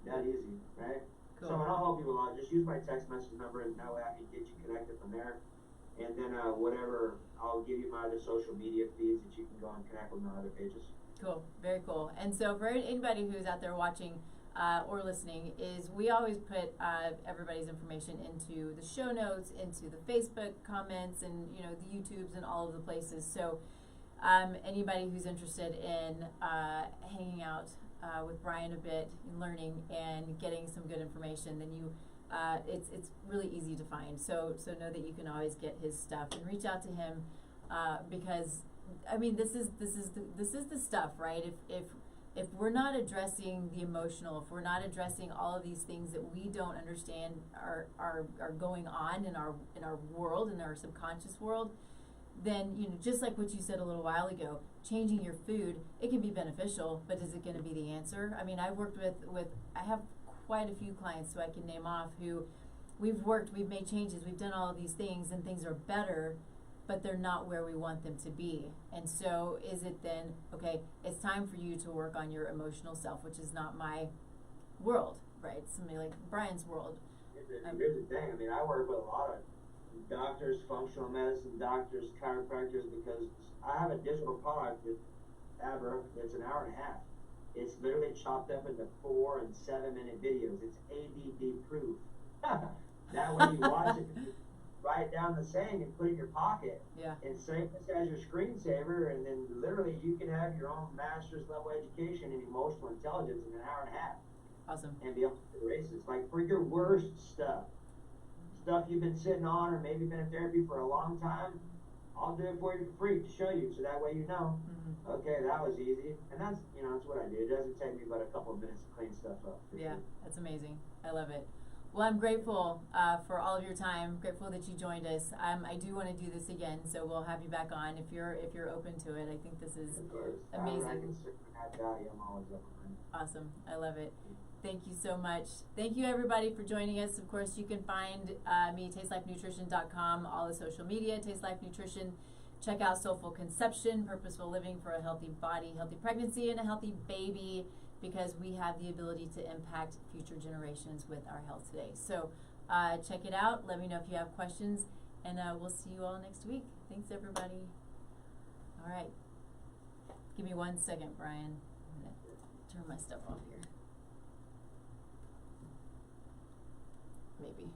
Speaker 2: that easy, right? Cool. So and I'll help people out. Just use my text message number and that way I can get you connected from there. And then whatever, I'll give you my other social media feeds that you can go and connect with my other pages.
Speaker 1: Cool, very cool. And so for anybody who's out there watching or listening, is we always put everybody's information into the show notes, into the Facebook comments, and the YouTubes and all of the places. So anybody who's interested in hanging out with Brian a bit and learning and getting some good information, then it's really easy to find. So know that you can always get his stuff and reach out to him because I mean this is the stuff, right? If we're not addressing the emotional, if we're not addressing all of these things that we don't understand are going on in our world, in our subconscious world, then just like what you said a little while ago, changing your food, it can be beneficial, but is it going to be the answer? I mean, I've worked with I have quite a few clients who I can name off who we've made changes, we've done all of these things, and things are better, but they're not where we want them to be. And so is it then, okay, it's time for you to work on your emotional self, which is not my world, right? Somebody like Brian's world.
Speaker 2: Here's the thing, I mean, I work with a lot of doctors, functional medicine doctors, chiropractors, because I have a digital product with A.B.R.R.A. It's an hour and a half. It's literally chopped up into 4 and 7 minute videos. It's ADD proof. That way you watch it, you write down the saying and put it in your pocket.
Speaker 1: Yeah.
Speaker 2: And save this as your screensaver, and then literally you can have your own master's level education in emotional intelligence in an hour and a half.
Speaker 1: Awesome.
Speaker 2: And be able to erase it. Like for your worst stuff you've been sitting on, or maybe been in therapy for a long time, I'll do it for you for free to show you, so that way you know. Mm-hmm. Okay, that was easy, and that's that's what I do. It doesn't take me but a couple of minutes to clean stuff up.
Speaker 1: Yeah, that's amazing. I love it. Well, I'm grateful for all of your time. Grateful that you joined us. I do want to do this again, so we'll have you back on if you're open to it. I think this is amazing.
Speaker 2: I can certainly add value. I'm always up for it.
Speaker 1: Awesome. I love it. Thank you so much. Thank you, everybody, for joining us. Of course, you can find me, tastelifenutrition.com, all the social media, Taste Life Nutrition. Check out Soulful Conception, Purposeful Living for a Healthy Body, Healthy Pregnancy, and a Healthy Baby, because we have the ability to impact future generations with our health today. So check it out. Let me know if you have questions, and we'll see you all next week. Thanks, everybody. All right. Give me 1 second, Brian. I'm going to turn my stuff off here. Maybe.